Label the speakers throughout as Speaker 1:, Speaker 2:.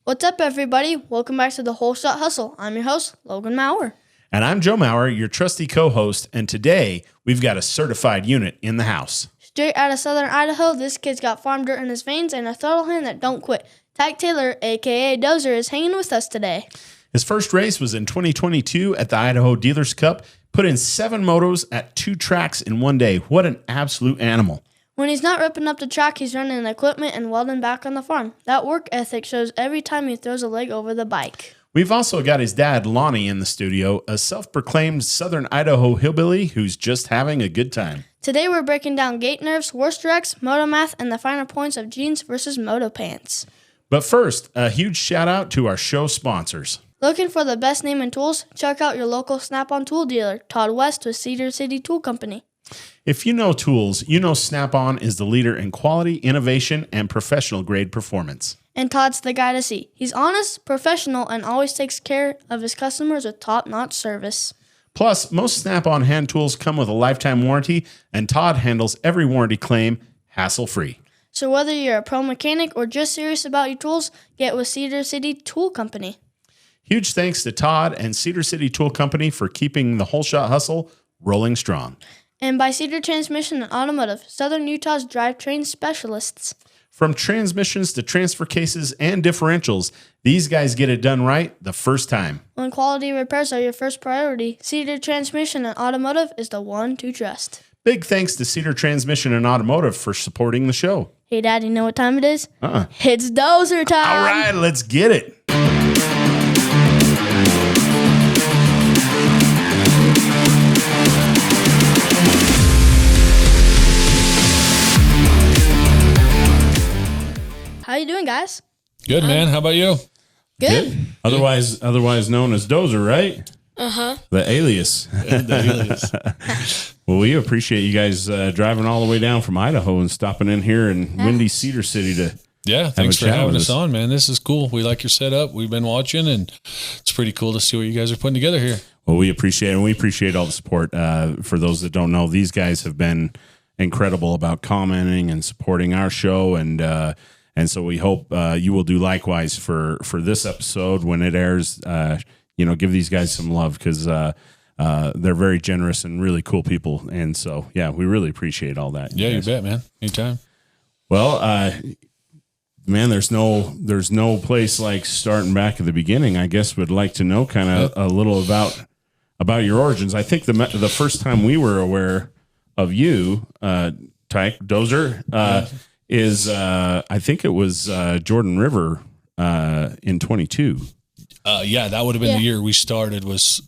Speaker 1: What's up, everybody? Welcome back to the Holeshot Hustle. I'm your host, Logan Maurer.
Speaker 2: And I'm Joe Maurer, your trusty co-host, and today we've got a certified unit in the house.
Speaker 1: Straight out of Southern Idaho, this kid's got farm dirt in his veins and a throttle hand that don't quit. Tyke Taylor, a.k.a. Dozer, is hanging with us today.
Speaker 2: His first race was in 2022 at the Idaho Dealers Cup, put in 7 motos at 2 tracks in one day. What an absolute animal.
Speaker 1: When he's not ripping up the track, he's running equipment and welding back on the farm. That work ethic shows every time he throws a leg over the bike.
Speaker 2: We've also got his dad, Lonny, in the studio, a self-proclaimed Southern Idaho hillbilly who's just having a good time.
Speaker 1: Today we're breaking down gate nerves, worst directs, moto math, and the finer points of jeans versus moto pants.
Speaker 2: But first, a huge shout out to our show sponsors.
Speaker 1: Looking for the best name and tools? Check out your local Snap-on tool dealer, Todd West with Cedar City Tool Company.
Speaker 2: If you know tools, you know Snap-on is the leader in quality, innovation, and professional grade performance.
Speaker 1: And Todd's the guy to see. He's honest, professional, and always takes care of his customers with top-notch service.
Speaker 2: Plus, most Snap-on hand tools come with a lifetime warranty, and Todd handles every warranty claim hassle-free.
Speaker 1: So whether you're a pro mechanic or just serious about your tools, get with Cedar City Tool Company.
Speaker 2: Huge thanks to Todd and Cedar City Tool Company for keeping the Holeshot Hustle rolling strong.
Speaker 1: And by Cedar Transmission and Automotive, Southern Utah's drivetrain specialists.
Speaker 2: From transmissions to transfer cases and differentials, these guys get it done right the first time.
Speaker 1: When quality repairs are your first priority, Cedar Transmission and Automotive is the one to trust.
Speaker 2: Big thanks to Cedar Transmission and Automotive for supporting the show.
Speaker 1: Hey, Dad, you know what time it is? It's Dozer time.
Speaker 2: All right, let's get it.
Speaker 1: How you doing, guys?
Speaker 3: Good, man. How about you?
Speaker 1: Good.
Speaker 2: Otherwise known as Dozer, right?
Speaker 1: Uh-huh.
Speaker 2: The alias. Well, we appreciate you guys driving all the way down from Idaho and stopping in here in windy Cedar City to
Speaker 3: thanks for having us on, man. This is cool. We like your setup. We've been watching, and it's pretty cool to see what you guys are putting together here.
Speaker 2: Well, we appreciate it, and we appreciate all the support. For those that don't know, these guys have been incredible about commenting and supporting our show, and so we hope you will do likewise for this episode when it airs. Give these guys some love because they're very generous and really cool people. And so, yeah, we really appreciate all that.
Speaker 3: Yeah, you bet, man. Anytime.
Speaker 2: Well, man, there's no place like starting back at the beginning. I guess we'd like to know kind of a little about your origins. I think the first time we were aware of you, Tyke Dozer, is I think it was Jordan River in 22.
Speaker 3: That would have been the year we started. Was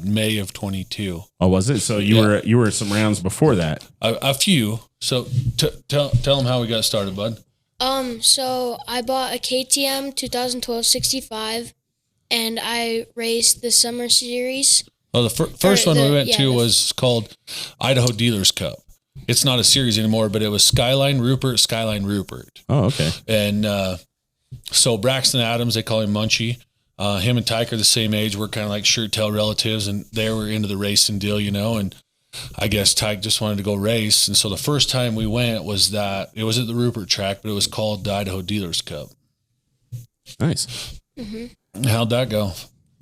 Speaker 3: May of 22.
Speaker 2: Oh, was it? So you were some rounds before that.
Speaker 3: A few. So tell them how we got started, bud.
Speaker 4: So I bought a KTM 2012 65, and I raced the Summer Series.
Speaker 3: Oh, the first one we went to was called Idaho Dealers Cup. It's not a series anymore, but it was Skyline Rupert.
Speaker 2: Oh, okay.
Speaker 3: And so Braxton Adams, they call him Munchie. Him and Tyke are the same age. We're kind of like shirt-tail relatives, and they were into the racing deal, and I guess Tyke just wanted to go race. And so the first time we went was at the Rupert track, but it was called the Idaho Dealers Cup.
Speaker 2: Nice.
Speaker 4: Mm-hmm.
Speaker 3: How'd that go?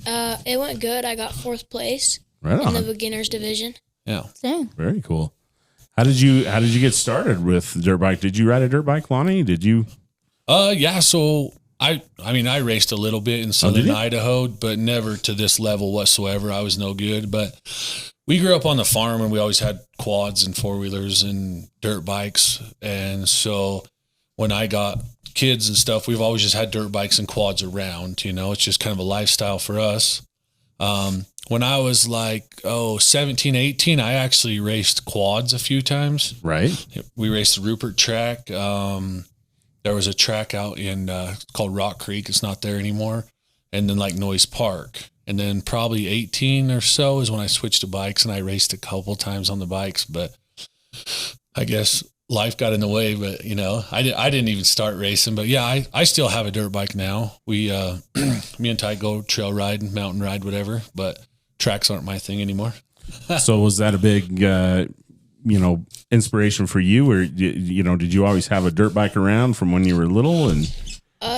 Speaker 4: It went good. I got 4th place
Speaker 2: in
Speaker 4: the beginners division.
Speaker 3: Yeah.
Speaker 1: Dang.
Speaker 2: Very cool. How did you get started with dirt bike? Did you ride a dirt bike, Lonny? Did you?
Speaker 3: Yeah. So I raced a little bit in Southern Idaho, but never to this level whatsoever. I was no good, but we grew up on the farm and we always had quads and 4-wheelers and dirt bikes. And so when I got kids and stuff, we've always just had dirt bikes and quads around, it's just kind of a lifestyle for us. When I was like, 17, 18, I actually raced quads a few times.
Speaker 2: Right.
Speaker 3: We raced the Rupert track. There was a track out in called Rock Creek. It's not there anymore. And then like Noyes Park. And then probably 18 or so is when I switched to bikes, and I raced a couple times on the bikes. But I guess life got in the way. But, I didn't even start racing. But, yeah, I still have a dirt bike now. We, me and Ty go trail ride, mountain ride, whatever. But tracks aren't my thing anymore.
Speaker 2: So was that a big, inspiration for you? Or, did you always have a dirt bike around from when you were little? And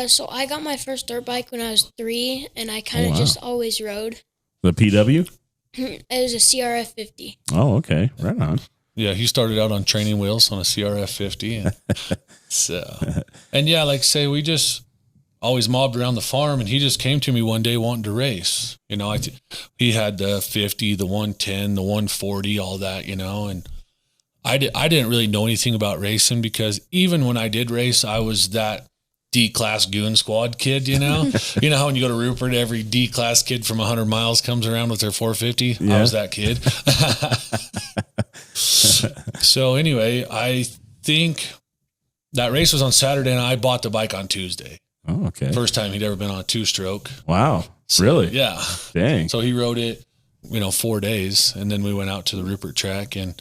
Speaker 4: So I got my first dirt bike when I was 3, and I kind of just always rode.
Speaker 2: The PW?
Speaker 4: It was a CRF 50.
Speaker 2: Oh, okay. Right on.
Speaker 3: Yeah, he started out on training wheels on a CRF 50. And and yeah, like say, we just always mobbed around the farm, and he just came to me one day wanting to race. You know, he had the 50, the 110, the 140, all that, you know, and I didn't really know anything about racing, because even when I did race, I was that D-class goon squad kid, you know? You know how when you go to Rupert, every D-class kid from 100 miles comes around with their 450? Yeah. I was that kid. So anyway, I think that race was on Saturday, and I bought the bike on Tuesday.
Speaker 2: Oh, okay.
Speaker 3: First time he'd ever been on a 2-stroke.
Speaker 2: Wow.
Speaker 3: So,
Speaker 2: really?
Speaker 3: Yeah.
Speaker 2: Dang.
Speaker 3: So he rode it, 4 days, and then we went out to the Rupert track, and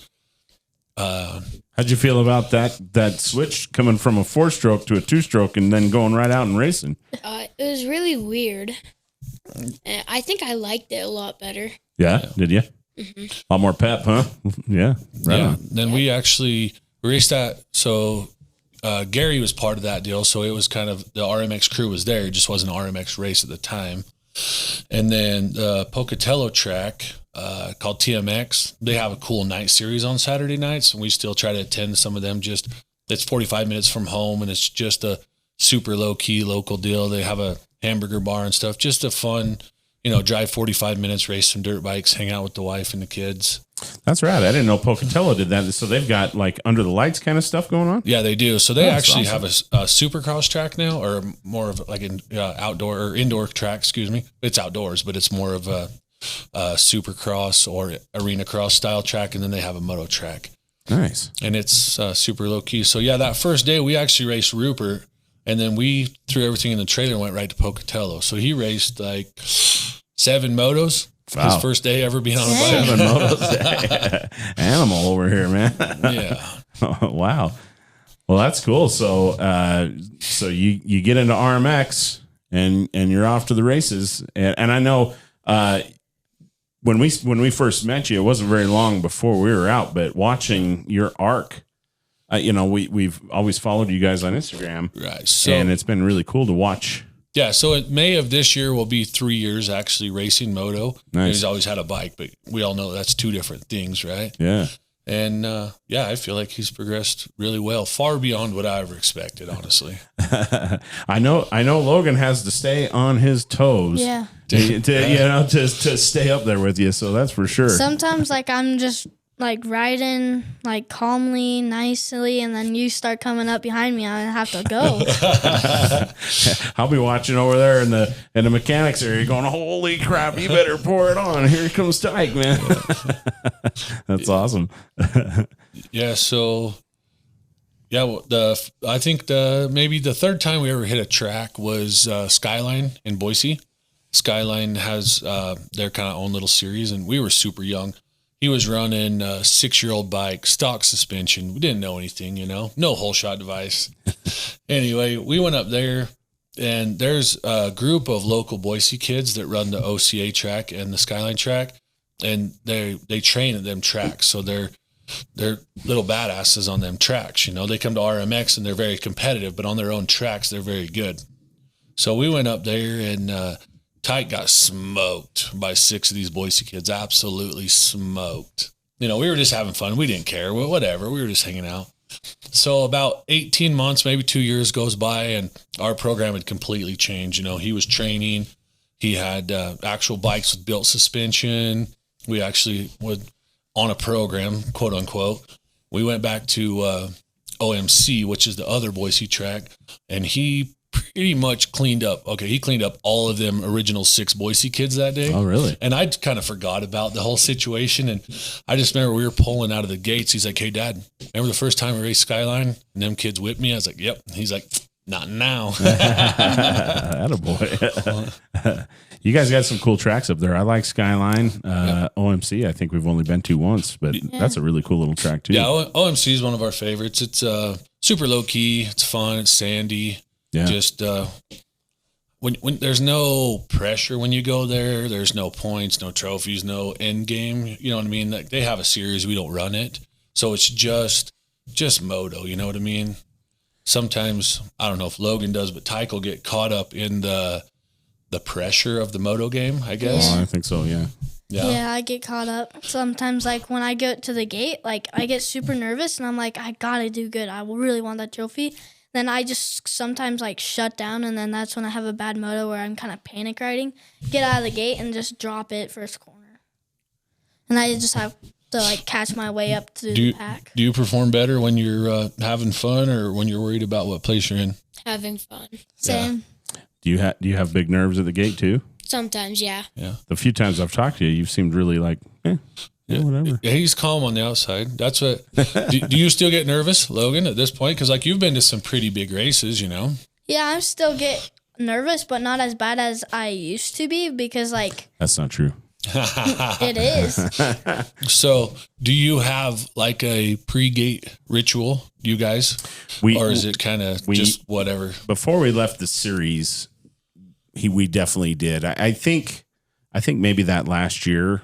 Speaker 2: how'd you feel about that switch coming from a 4-stroke to a 2-stroke and then going right out and racing?
Speaker 4: It was really weird. I think I liked it a lot better.
Speaker 2: Yeah, did you?
Speaker 4: Mm-hmm.
Speaker 2: A lot more pep, huh? Yeah, right on.
Speaker 3: Then we actually raced that. So Gary was part of that deal. So it was kind of the RMX crew was there. It just wasn't an RMX race at the time. And then the Pocatello track called TMX, they have a cool night series on Saturday nights, and we still try to attend some of them. Just it's 45 minutes from home, and it's just a super low-key local deal. They have a hamburger bar and stuff. Just a fun, drive 45 minutes, race some dirt bikes, hang out with the wife and the kids.
Speaker 2: That's right. I didn't know Pocatello did that. So they've got like under the lights kind of stuff going on?
Speaker 3: Yeah, they do. So they actually have a supercross track now, or more of like an outdoor or indoor track, excuse me. It's outdoors, but it's more of a supercross or arena cross style track. And then they have a moto track.
Speaker 2: Nice.
Speaker 3: And it's super low key. So yeah, that first day we actually raced Rupert, and then we threw everything in the trailer and went right to Pocatello. So he raced like 7 motos. Wow. His first day ever being on a bike.
Speaker 2: 7 motos. Animal over here, man.
Speaker 3: Yeah.
Speaker 2: Wow. Well, that's cool. So, you get into RMX and you're off to the races. And I know, when we first met you, it wasn't very long before we were out, but watching your arc, we've always followed you guys on Instagram.
Speaker 3: Right. So,
Speaker 2: and it's been really cool to watch.
Speaker 3: Yeah, so in May of this year will be 3 years actually racing moto.
Speaker 2: Nice.
Speaker 3: He's always had a bike, but we all know that's 2 different things, right?
Speaker 2: Yeah.
Speaker 3: And I feel like he's progressed really well, far beyond what I ever expected, honestly.
Speaker 2: I know Logan has to stay on his toes.
Speaker 1: Yeah.
Speaker 2: To stay up there with you, so that's for sure.
Speaker 1: Sometimes I'm just riding calmly, nicely, and then you start coming up behind me, I have to go.
Speaker 2: I'll be watching over there in the mechanics area going, holy crap, you better pour it on. Here comes Tyke, man. That's awesome.
Speaker 3: Yeah, so I think maybe the third time we ever hit a track was Skyline in Boise. Skyline has their kind of own little series, and we were super young. He was running a 6-year-old bike, stock suspension. We didn't know anything, no Holeshot device. Anyway, we went up there, and there's a group of local Boise kids that run the OCA track and the Skyline track, and they train at them tracks. So they're little badasses on them tracks. They come to RMX and they're very competitive, but on their own tracks, they're very good. So we went up there, and Tyke got smoked by 6 of these Boise kids, absolutely smoked. We were just having fun. We didn't care, whatever. We were just hanging out. So about 18 months, maybe 2 years goes by, and our program had completely changed. He was training. He had actual bikes with built suspension. We actually would, on a program, quote unquote, we went back to OMC, which is the other Boise track, and he pretty much cleaned up. Okay, he cleaned up all of them original 6 Boise kids that day.
Speaker 2: Oh, really?
Speaker 3: And I kind of forgot about the whole situation. And I just remember we were pulling out of the gates. He's like, hey, Dad, remember the first time we raced Skyline and them kids whipped me? I was like, yep. He's like, not now.
Speaker 2: Attaboy. You guys got some cool tracks up there. I like Skyline. OMC, I think we've only been to once, but that's a really cool little track too.
Speaker 3: Yeah, OMC is one of our favorites. It's super low key. It's fun. It's sandy. Yeah. Just when there's no pressure when you go there, there's no points, no trophies, no end game. You know what I mean? Like they have a series, we don't run it, so it's just moto. You know what I mean? sometimes, I don't know if Logan does, but Tyke will get caught up in the pressure of the moto game, I guess.
Speaker 2: Oh, I think so, yeah.
Speaker 1: Yeah, I get caught up. Sometimes, like, when I go to the gate, like, I get super nervous, and I'm like, I gotta do good. I really want that trophy. Then I just sometimes, like, shut down, and then that's when I have a bad moto where I'm kind of panic riding. Get out of the gate and just drop it first corner. And I just have to, like, catch my way up to the pack.
Speaker 3: Do you perform better when you're having fun or when you're worried about what place you're in?
Speaker 4: Having fun.
Speaker 1: Same.
Speaker 2: Do you have big nerves at the gate too?
Speaker 4: Sometimes, yeah.
Speaker 3: Yeah.
Speaker 2: The few times I've talked to you, you've seemed really like, whatever.
Speaker 3: Yeah, he's calm on the outside. That's what. do you still get nervous, Logan, at this point? Because, like, you've been to some pretty big races, you know?
Speaker 1: Yeah, I still get nervous, but not as bad as I used to be because, like,
Speaker 2: That's not true.
Speaker 1: it is.
Speaker 3: So, do you have like a pre-gate ritual, you guys? Or is it kind of just whatever?
Speaker 2: Before we left the series, we definitely did. I think maybe that last year,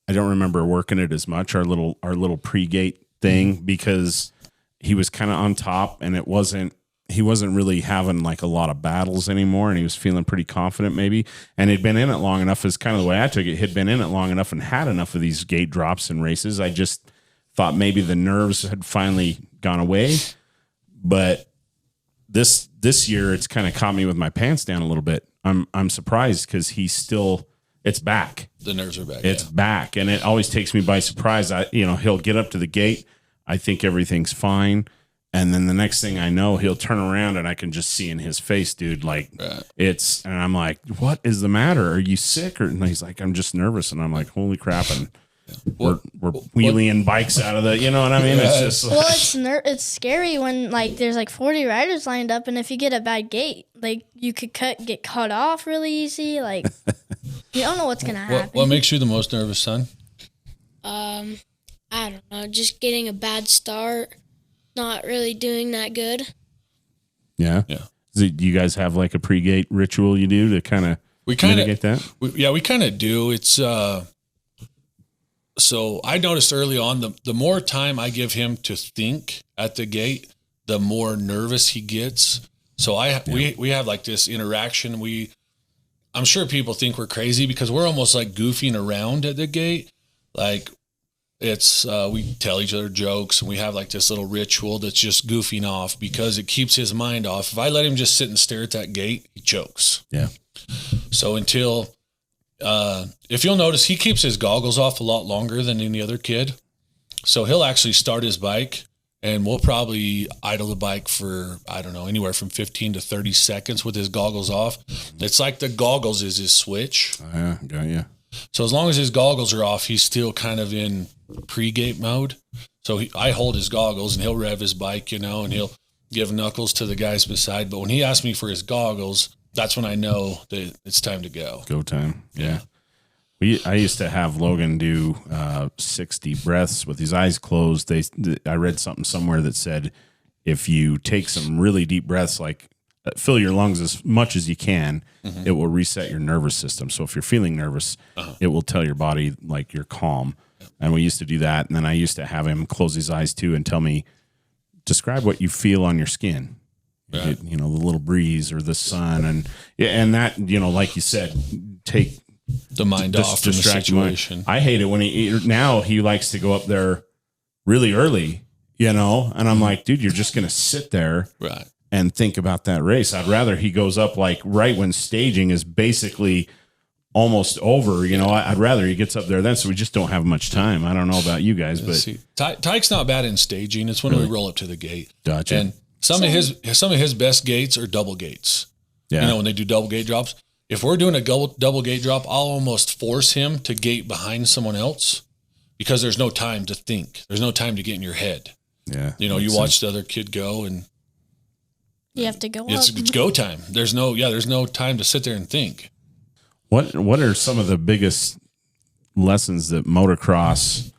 Speaker 2: I don't remember working it as much, our little pre-gate thing, because he was kind of on top and he wasn't really having like a lot of battles anymore, and he was feeling pretty confident maybe. And he'd been in it long enough, is kind of the way I took it. He'd been in it long enough and had enough of these gate drops and races. I just thought maybe the nerves had finally gone away. But this year, it's kind of caught me with my pants down a little bit. I'm surprised because it's back.
Speaker 3: The nerves are back.
Speaker 2: It's back, and it always takes me by surprise. He'll get up to the gate. I think everything's fine. And then the next thing I know, he'll turn around and I can just see in his face, dude, like and I'm like, what is the matter? Are you sick? And he's like, I'm just nervous. And I'm like, holy crap. And we're wheeling bikes out of the, you know what I mean? It's just
Speaker 1: well, it's scary when like there's like 40 riders lined up, and if you get a bad gate, like you could get cut off really easy. Like you don't know what's gonna happen.
Speaker 3: What makes you the most nervous, son?
Speaker 4: I don't know, just getting a bad start. Not really doing that good.
Speaker 2: Yeah. Do you guys have like a pre-gate ritual you do to kind of mitigate that?
Speaker 3: We kind of do. It's so I noticed early on the more time I give him to think at the gate, the more nervous he gets. So we have like this interaction. I'm sure people think we're crazy because we're almost like goofing around at the gate, like. It's we tell each other jokes, and we have like this little ritual that's just goofing off because it keeps his mind off. If I let him just sit and stare at that gate, he chokes.
Speaker 2: Yeah.
Speaker 3: So until if you'll notice, he keeps his goggles off a lot longer than any other kid. So he'll actually start his bike, and we'll probably idle the bike for, I don't know, anywhere from 15 to 30 seconds with his goggles off. It's like the goggles is his switch.
Speaker 2: Yeah, got you.
Speaker 3: So as long as his goggles are off, he's still kind of in pre-gate mode. So I hold his goggles and he'll rev his bike, and he'll give knuckles to the guys beside. But when he asks me for his goggles, that's when I know that it's time to go.
Speaker 2: Go time. Yeah. I used to have Logan do 60 breaths with his eyes closed. I read something somewhere that said if you take some really deep breaths, like fill your lungs as much as you can, it will reset your nervous system. So if you're feeling nervous, it will tell your body like you're calm. And we used to do that. And then I used to have him close his eyes too and tell me, describe what you feel on your skin. Right. The little breeze or the sun. And that, like you said, take
Speaker 3: the mind off from the situation.
Speaker 2: I hate it when he likes to go up there really early, and I'm like, dude, you're just going to sit there.
Speaker 3: Right.
Speaker 2: And think about that race. I'd rather he goes up like right when staging is basically almost over. I'd rather he gets up there then, so we just don't have much time. I don't know about you guys, but
Speaker 3: Tyke's not bad in staging. It's when we roll up to the gate.
Speaker 2: Gotcha.
Speaker 3: And some of his best gates are double gates.
Speaker 2: Yeah.
Speaker 3: When they do double gate drops. If we're doing a double gate drop, I'll almost force him to gate behind someone else because there's no time to think. There's no time to get in your head.
Speaker 2: Yeah.
Speaker 3: You watch the other kid go and
Speaker 1: you have to go
Speaker 3: it's
Speaker 1: up.
Speaker 3: It's go time. There's no time to sit there and think.
Speaker 2: What are some of the biggest lessons that motocross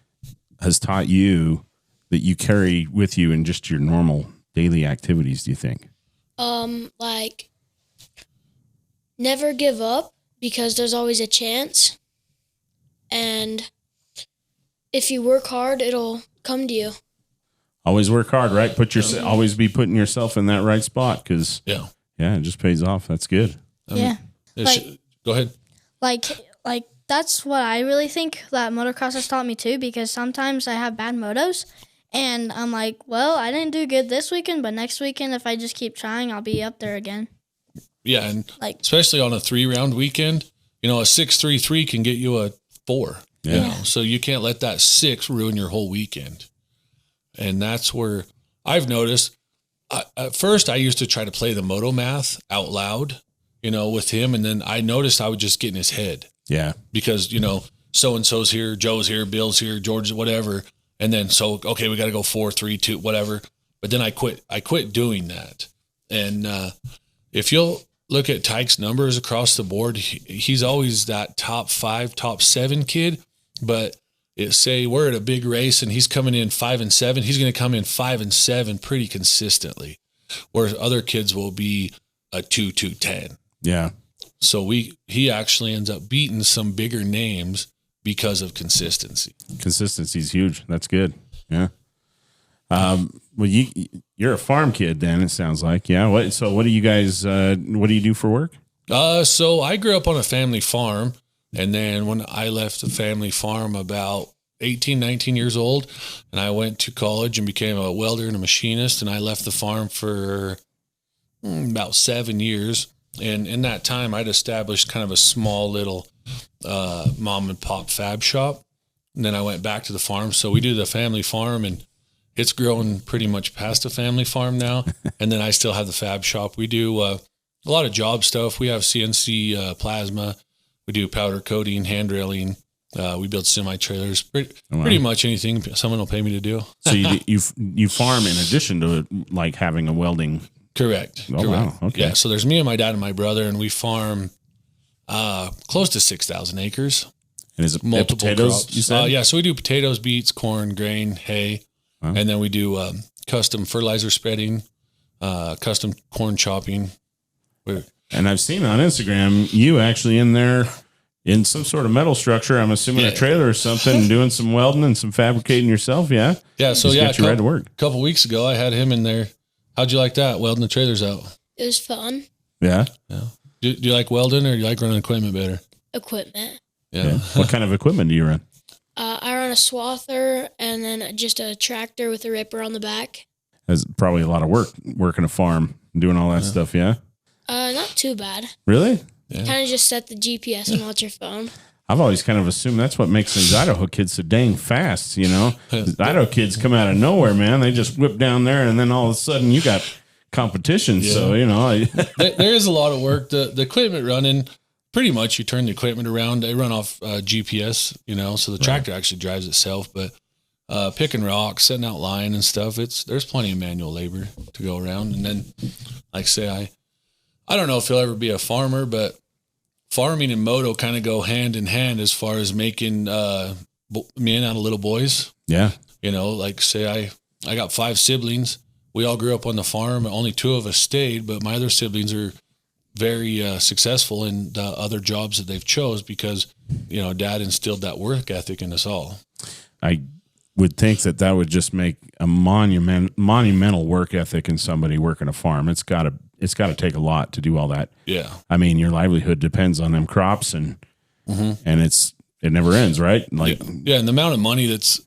Speaker 2: has taught you that you carry with you in just your normal daily activities, do you think?
Speaker 4: Like never give up because there's always a chance. And if you work hard, it'll come to you.
Speaker 2: Always work hard, right? Always be putting yourself in that right spot because
Speaker 3: Yeah.
Speaker 2: it just pays off. That's good.
Speaker 1: Yeah.
Speaker 3: Go ahead.
Speaker 1: Like that's what I really think that motocross has taught me too, because sometimes I have bad motos and I'm like, well, I didn't do good this weekend, but next weekend if I just keep trying, I'll be up there again.
Speaker 3: Yeah, and
Speaker 1: Like,
Speaker 3: especially on a 3-round weekend, a 6.33 can get you a 4.
Speaker 2: Yeah.
Speaker 3: So you can't let that 6 ruin your whole weekend. And that's where I've noticed. At first, I used to try to play the moto math out loud, with him, and then I noticed I would just get in his head.
Speaker 2: Yeah.
Speaker 3: Because, so-and-so's here, Joe's here, Bill's here, George's, whatever. And then, okay, we got to go 4, 3, 2, whatever. But then I quit doing that. And if you'll look at Tyke's numbers across the board, he's always that top 5, top 7 kid. But say we're at a big race and he's coming in 5 and 7, he's going to come in 5 and 7 pretty consistently. Whereas other kids will be a 2, 2, 10.
Speaker 2: Yeah.
Speaker 3: So he actually ends up beating some bigger names because of consistency.
Speaker 2: Consistency is huge. That's good. Yeah. Well, you're a farm kid then, it sounds like. Yeah. What do you guys, what do you do for work?
Speaker 3: So I grew up on a family farm. And then when I left the family farm about 18, 19 years old, and I went to college and became a welder and a machinist, and I left the farm for about 7 years. And in that time, I'd established kind of a small little mom and pop fab shop. And then I went back to the farm. So we do the family farm, and it's grown pretty much past a family farm now. And then I still have the fab shop. We do a lot of job stuff. We have CNC plasma. We do powder coating, hand railing. We build semi-trailers. Pretty much anything someone will pay me to do.
Speaker 2: So you farm in addition to like having a welding.
Speaker 3: Correct.
Speaker 2: Oh,
Speaker 3: Correct.
Speaker 2: wow. Okay.
Speaker 3: Yeah. So there's me and my dad and my brother, and we farm close to 6,000 acres.
Speaker 2: And is it
Speaker 3: Multiple
Speaker 2: potatoes?
Speaker 3: crops.
Speaker 2: You said?
Speaker 3: Yeah. So we do potatoes, beets, corn, grain, hay, and then we do custom fertilizer spreading, custom corn chopping.
Speaker 2: And I've seen on Instagram you actually in there in some sort of metal structure. I'm assuming a trailer or something, doing some welding and some fabricating yourself. Yeah.
Speaker 3: Yeah. So
Speaker 2: just get you right to work.
Speaker 3: A couple weeks ago, I had him in there. How'd you like that? Welding the trailers out.
Speaker 4: It was fun.
Speaker 2: Yeah.
Speaker 3: Yeah. Do you like welding or do you like running equipment better?
Speaker 4: Equipment.
Speaker 3: Yeah.
Speaker 2: What kind of equipment do you run?
Speaker 4: I run a swather and then just a tractor with a ripper on the back.
Speaker 2: That's probably a lot of work working a farm, doing all that stuff. Yeah.
Speaker 4: Not too bad.
Speaker 2: Really?
Speaker 3: Yeah.
Speaker 4: Kind of just set the GPS and watch your phone.
Speaker 2: I've always kind of assumed that's what makes these Idaho kids so dang fast, The Idaho kids come out of nowhere, man. They just whip down there, and then all of a sudden you got competition.
Speaker 3: Yeah.
Speaker 2: So,
Speaker 3: there is a lot of work. The equipment running, pretty much you turn the equipment around. They run off GPS, so the tractor actually drives itself. But picking rocks, setting out line and stuff, there's plenty of manual labor to go around. And then, like I say, I don't know if you'll ever be a farmer, but farming and moto kind of go hand in hand as far as making men out of little boys.
Speaker 2: Yeah.
Speaker 3: Like say I got 5 siblings. We all grew up on the farm. Only 2 of us stayed, but my other siblings are very successful in the other jobs that they've chose because, dad instilled that work ethic in us all.
Speaker 2: I would think that would just make a monumental work ethic in somebody working a farm. It's got to take a lot to do all that.
Speaker 3: Yeah.
Speaker 2: I mean, your livelihood depends on them crops and it never ends, right? Like,
Speaker 3: yeah. And the amount of money that's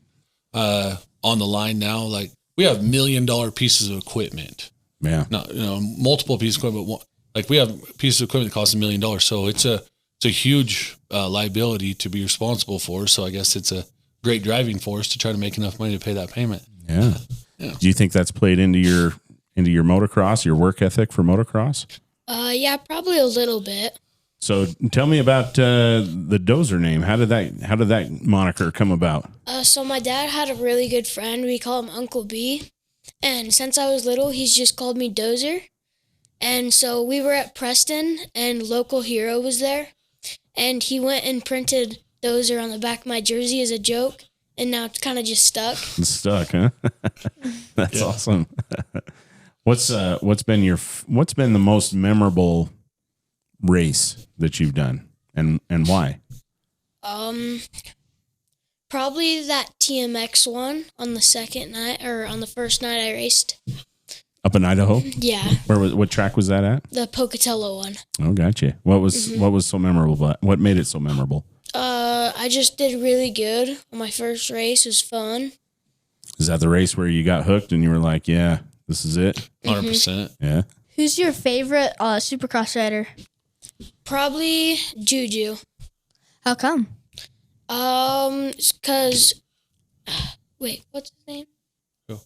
Speaker 3: on the line now, like we have $1 million pieces of equipment.
Speaker 2: Yeah.
Speaker 3: Not, multiple pieces of equipment. Like we have pieces of equipment that cost $1 million. So it's a huge liability to be responsible for. So I guess it's a great driving force to try to make enough money to pay that payment.
Speaker 2: Yeah. Do you think that's played into your motocross, your work ethic for motocross?
Speaker 4: Yeah, probably a little bit.
Speaker 2: So tell me about the Dozer name. How did that moniker come about?
Speaker 4: So my dad had a really good friend. We call him Uncle B. And since I was little, he's just called me Dozer. And so we were at Preston and Local Hero was there. And he went and printed Dozer on the back of my jersey as a joke. And now it's kind of just stuck.
Speaker 2: It's stuck, huh? That's awesome. What's been the most memorable race that you've done and why?
Speaker 4: Probably that TMX one on the second night or on the first night I raced.
Speaker 2: Up in Idaho?
Speaker 4: Yeah,
Speaker 2: What track was that at?
Speaker 4: the Pocatello one.
Speaker 2: Oh, gotcha. What was so memorable? What made it so memorable?
Speaker 4: I just did really good on my first race. It was fun.
Speaker 2: Is that the race where you got hooked and you were like, yeah, this is it?
Speaker 3: 100%.
Speaker 2: Yeah.
Speaker 1: Who's your favorite Supercross rider?
Speaker 4: Probably Juju.
Speaker 1: How come?
Speaker 4: Cause wait, what's his name?
Speaker 3: Who?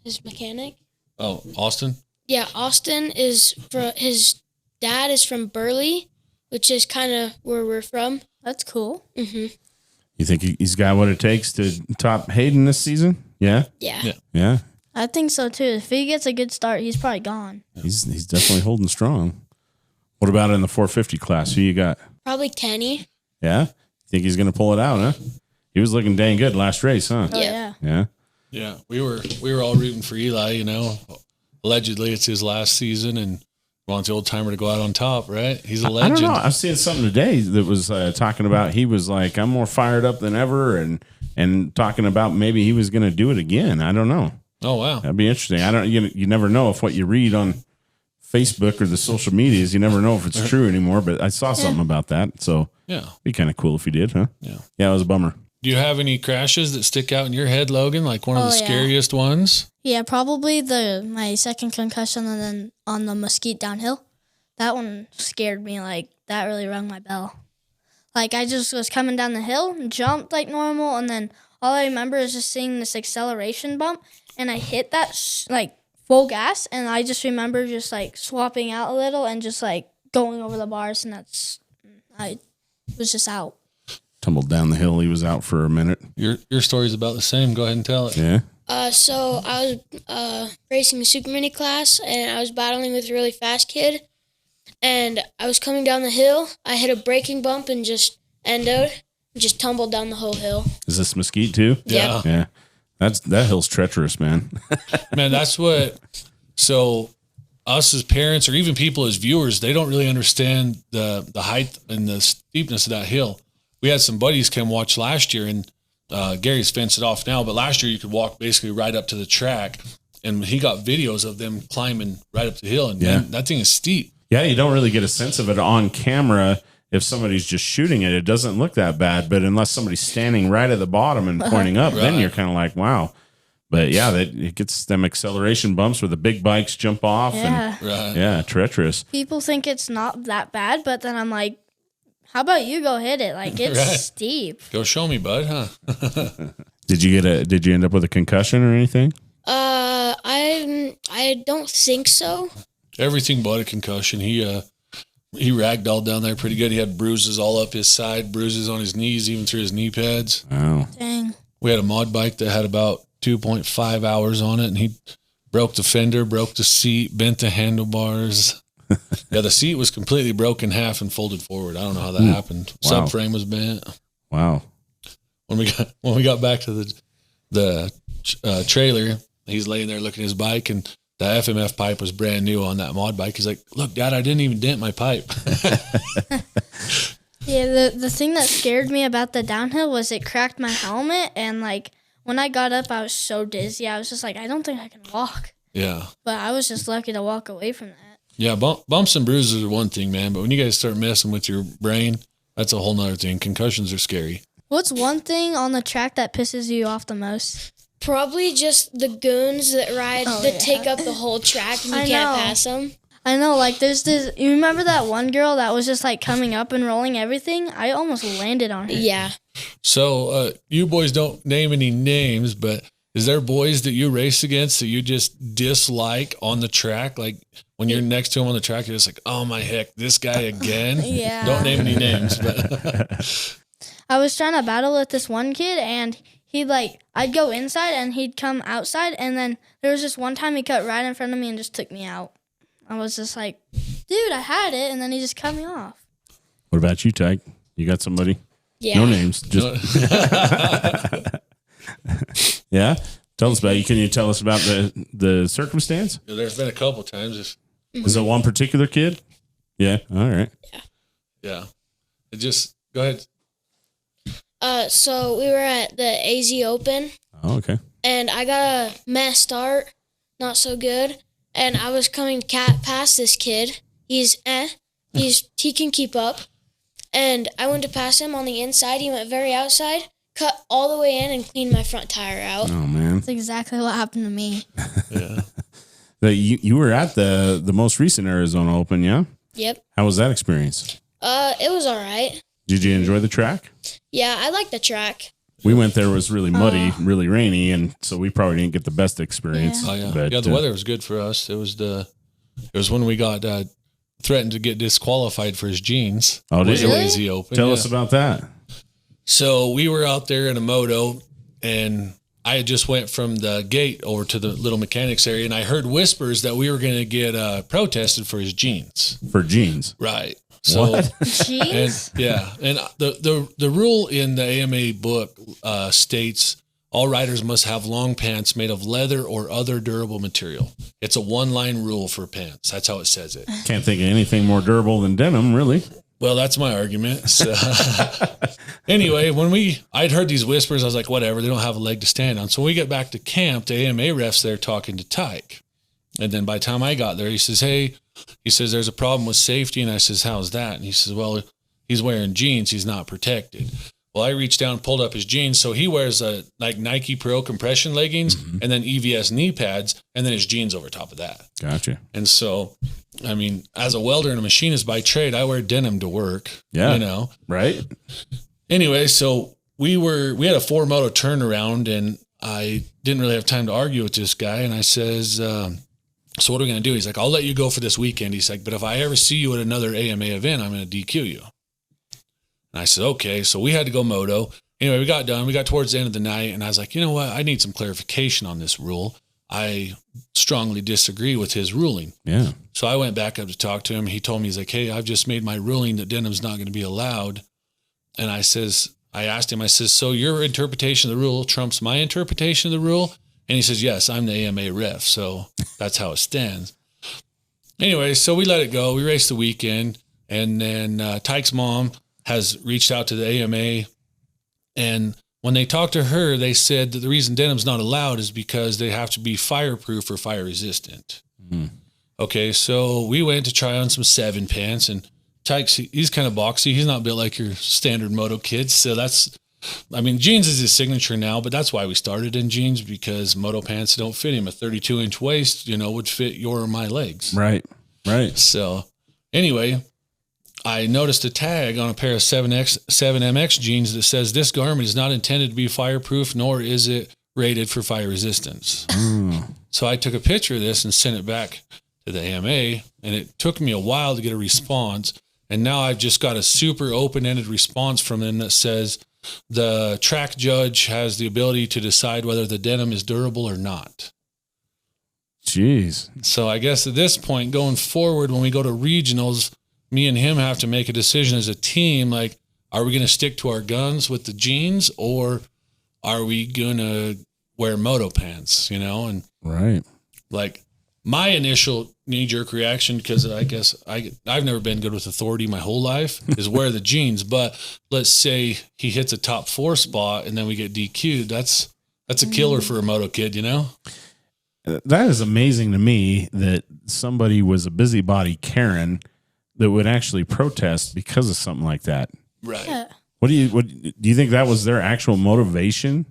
Speaker 4: His mechanic.
Speaker 3: Oh, Austin?
Speaker 4: Yeah, Austin is his dad is from Burley, which is kind of where we're from.
Speaker 1: That's cool.
Speaker 4: Mm-hmm.
Speaker 2: You think he's got what it takes to top Hayden this season? Yeah?
Speaker 4: Yeah.
Speaker 2: Yeah.
Speaker 1: I think so too. If he gets a good start, he's probably gone.
Speaker 2: He's definitely holding strong. What about in the 450 class? Who you got?
Speaker 4: Probably Kenny.
Speaker 2: Yeah? Think he's going to pull it out, huh? He was looking dang good last race, huh?
Speaker 1: Oh,
Speaker 4: Yeah.
Speaker 1: yeah.
Speaker 2: Yeah.
Speaker 3: Yeah, we were all rooting for Eli, you know. Allegedly, it's his last season, and wants the old timer to go out on top, right? He's a
Speaker 2: I
Speaker 3: legend.
Speaker 2: don't know. I was seeing something today that was talking about he was like, I'm more fired up than ever, and talking about maybe he was going to do it again. I don't know.
Speaker 3: Oh, wow.
Speaker 2: That'd be interesting. I don't. You never know if what you read on Facebook or the social medias, you never know if it's true anymore. But I saw something about that, so
Speaker 3: Yeah.
Speaker 2: it'd be kind of cool if he did, huh?
Speaker 3: Yeah.
Speaker 2: Yeah, it was a bummer.
Speaker 3: Do you have any crashes that stick out in your head, Logan? Like one of
Speaker 1: Oh,
Speaker 3: the
Speaker 1: yeah.
Speaker 3: scariest ones?
Speaker 1: Yeah, probably my second concussion and then on the Mosqu downhill. That one scared me. Like, that really rung my bell. Like, I just was coming down the hill, jumped like normal, and then all I remember is just seeing this acceleration bump, and I hit that, like, full gas, and I just remember just, like, swapping out a little and just, like, going over the bars, and I was just out.
Speaker 2: Tumbled down the hill. He was out for a minute.
Speaker 3: Your story's about the same. Go ahead and tell it.
Speaker 2: Yeah.
Speaker 4: So I was racing the super mini class, and I was battling with a really fast kid. And I was coming down the hill. I hit a braking bump and just just tumbled down the whole hill.
Speaker 2: Is this Mesquite too?
Speaker 3: Yeah.
Speaker 2: Yeah. That hill's treacherous, man.
Speaker 3: Man, that's what. So, us as parents, or even people as viewers, they don't really understand the height and the steepness of that hill. We had some buddies come watch last year, and Gary's fenced it off now. But last year, you could walk basically right up to the track, and he got videos of them climbing right up the hill. And man, that thing is steep.
Speaker 2: Yeah, you don't really get a sense of it on camera. If somebody's just shooting it, it doesn't look that bad. But unless somebody's standing right at the bottom and pointing up, then you're kind of like, wow. But yeah, it gets them acceleration bumps where the big bikes jump off.
Speaker 1: Yeah.
Speaker 3: Right.
Speaker 2: Yeah, treacherous.
Speaker 1: People think it's not that bad, but then I'm like, how about you go hit it? Like, it's
Speaker 3: Right.
Speaker 1: steep.
Speaker 3: Go show me, bud, huh?
Speaker 2: Did you end up with a concussion or anything?
Speaker 4: I don't think so.
Speaker 3: Everything but a concussion. He ragdolled down there pretty good. He had bruises all up his side, bruises on his knees, even through his knee pads.
Speaker 2: Oh,
Speaker 1: Dang.
Speaker 3: We had a mod bike that had about 2.5 hours on it, and he broke the fender, broke the seat, bent the handlebars. Yeah, the seat was completely broken in half and folded forward. I don't know how that happened.
Speaker 2: Wow.
Speaker 3: Subframe was bent.
Speaker 2: wow.
Speaker 3: When we got back to the trailer, he's laying there looking at his bike, and the FMF pipe was brand new on that mod bike. He's like, "Look, Dad, I didn't even dent my pipe."
Speaker 1: Yeah, the thing that scared me about the downhill was it cracked my helmet, and like when I got up, I was so dizzy. I was just like, I don't think I can walk.
Speaker 3: Yeah.
Speaker 1: But I was just lucky to walk away from that.
Speaker 3: Yeah, bumps and bruises are one thing, man. But when you guys start messing with your brain, that's a whole nother thing. Concussions are scary.
Speaker 1: What's one thing on the track that pisses you off the most?
Speaker 4: Probably just the goons that ride take up the whole track and you
Speaker 1: I
Speaker 4: can't
Speaker 1: know.
Speaker 4: pass them.
Speaker 1: I know, like there's this. You remember that one girl that was just like coming up and rolling everything? I almost landed on her.
Speaker 4: Yeah.
Speaker 3: So you boys don't name any names, but is there boys that you race against that you just dislike on the track? Like when you're next to him on the track, you're just like, oh my heck, this guy again?
Speaker 1: Yeah.
Speaker 3: Don't name any names, but
Speaker 1: I was trying to battle with this one kid, and I'd go inside and he'd come outside, and then there was this one time he cut right in front of me and just took me out. I was just like, dude, I had it, and then he just cut me off.
Speaker 2: What about you, Tyke? You got somebody?
Speaker 4: Yeah.
Speaker 2: No names. Just yeah. Tell us about you. Can you tell us about the circumstance?
Speaker 3: there's been a couple times.
Speaker 2: Is it one particular kid? Yeah. All right.
Speaker 3: Yeah. It just, go ahead.
Speaker 4: So we were at the AZ Open,
Speaker 2: Oh, okay.
Speaker 4: and I got a mass start, not so good, and I was coming past this kid. He can keep up, and I went to pass him on the inside. He went very outside, cut all the way in, and cleaned my front tire out.
Speaker 2: Oh man,
Speaker 1: That's exactly what happened to me.
Speaker 3: Yeah.
Speaker 2: You were at the most recent Arizona Open, yeah?
Speaker 4: Yep.
Speaker 2: How was that experience?
Speaker 4: It was all right.
Speaker 2: Did you enjoy the track?
Speaker 4: Yeah, I like the track.
Speaker 2: We went there, it was really muddy, really rainy, and so we probably didn't get the best experience.
Speaker 1: Yeah.
Speaker 3: Oh yeah.
Speaker 2: But,
Speaker 3: Yeah, the weather was good for us. It was when we got threatened to get disqualified for his jeans.
Speaker 2: Oh, did
Speaker 3: Was
Speaker 2: you?
Speaker 3: the AZ Open.
Speaker 2: Tell
Speaker 3: Yeah.
Speaker 2: us about that.
Speaker 3: So we were out there in a moto, and I had just went from the gate over to the little mechanics area, and I heard whispers that we were going to get protested for his jeans.
Speaker 2: For jeans.
Speaker 3: Right. So,
Speaker 2: What?
Speaker 1: Jeez.
Speaker 3: and the rule in the AMA book states all riders must have long pants made of leather or other durable material. It's a one-line rule for pants. That's how it says it.
Speaker 2: Can't think of anything more durable than denim, really.
Speaker 3: Well, that's my argument. So, anyway, when I'd heard these whispers, I was like, whatever, they don't have a leg to stand on. So when we get back to camp, the AMA ref's there talking to Tyke. And then by the time I got there, he says, hey, there's a problem with safety. And I says, how's that? And he says, well, he's wearing jeans. He's not protected. Well, I reached down and pulled up his jeans. So he wears like Nike Pro compression leggings and then EVS knee pads and then his jeans over top of that.
Speaker 2: Gotcha.
Speaker 3: And so, I mean, as a welder and a machinist by trade, I wear denim to work.
Speaker 2: Yeah.
Speaker 3: You know?
Speaker 2: Right?
Speaker 3: Anyway, so we had a 4 moto turnaround, and I didn't really have time to argue with this guy. And I says, so what are we going to do? He's like, I'll let you go for this weekend. He's like, but if I ever see you at another AMA event, I'm going to DQ you. And I said, okay. So we had to go moto. Anyway, we got done. We got towards the end of the night, and I was like, you know what? I need some clarification on this rule. I strongly disagree with his ruling.
Speaker 2: Yeah.
Speaker 3: So I went back up to talk to him. He told me, he's like, hey, I've just made my ruling that denim's not going to be allowed. And I asked him, so your interpretation of the rule trumps my interpretation of the rule? And he says, yes, I'm the AMA ref. So that's how it stands. Anyway, so we let it go. We raced the weekend. And then Tyke's mom has reached out to the AMA. And when they talked to her, they said that the reason denim's not allowed is because they have to be fireproof or fire resistant.
Speaker 2: Mm-hmm.
Speaker 3: Okay, so we went to try on some 7 pants, and Tyke's, he's kind of boxy. He's not built like your standard moto kid. So jeans is his signature now, but that's why we started in jeans, because moto pants don't fit him. A 32-inch waist, would fit your or my legs.
Speaker 2: Right. Right.
Speaker 3: So anyway, I noticed a tag on a pair of 7MX jeans that says this garment is not intended to be fireproof, nor is it rated for fire resistance. So I took a picture of this and sent it back to the AMA, and it took me a while to get a response. And now I've just got a super open-ended response from them that says the track judge has the ability to decide whether the denim is durable or not.
Speaker 2: Jeez.
Speaker 3: So I guess at this point, going forward, when we go to regionals, me and him have to make a decision as a team. Like, are we going to stick to our guns with the jeans, or are we going to wear moto pants, and
Speaker 2: Right.
Speaker 3: like my initial knee-jerk reaction, because I guess I've never been good with authority my whole life, is wear the jeans. But let's say he hits a top 4 spot and then we get DQ'd. That's a killer for a moto kid,
Speaker 2: That is amazing to me that somebody was a busybody Karen that would actually protest because of something like that.
Speaker 3: Right.
Speaker 1: Yeah.
Speaker 2: What do you think that was their actual motivation?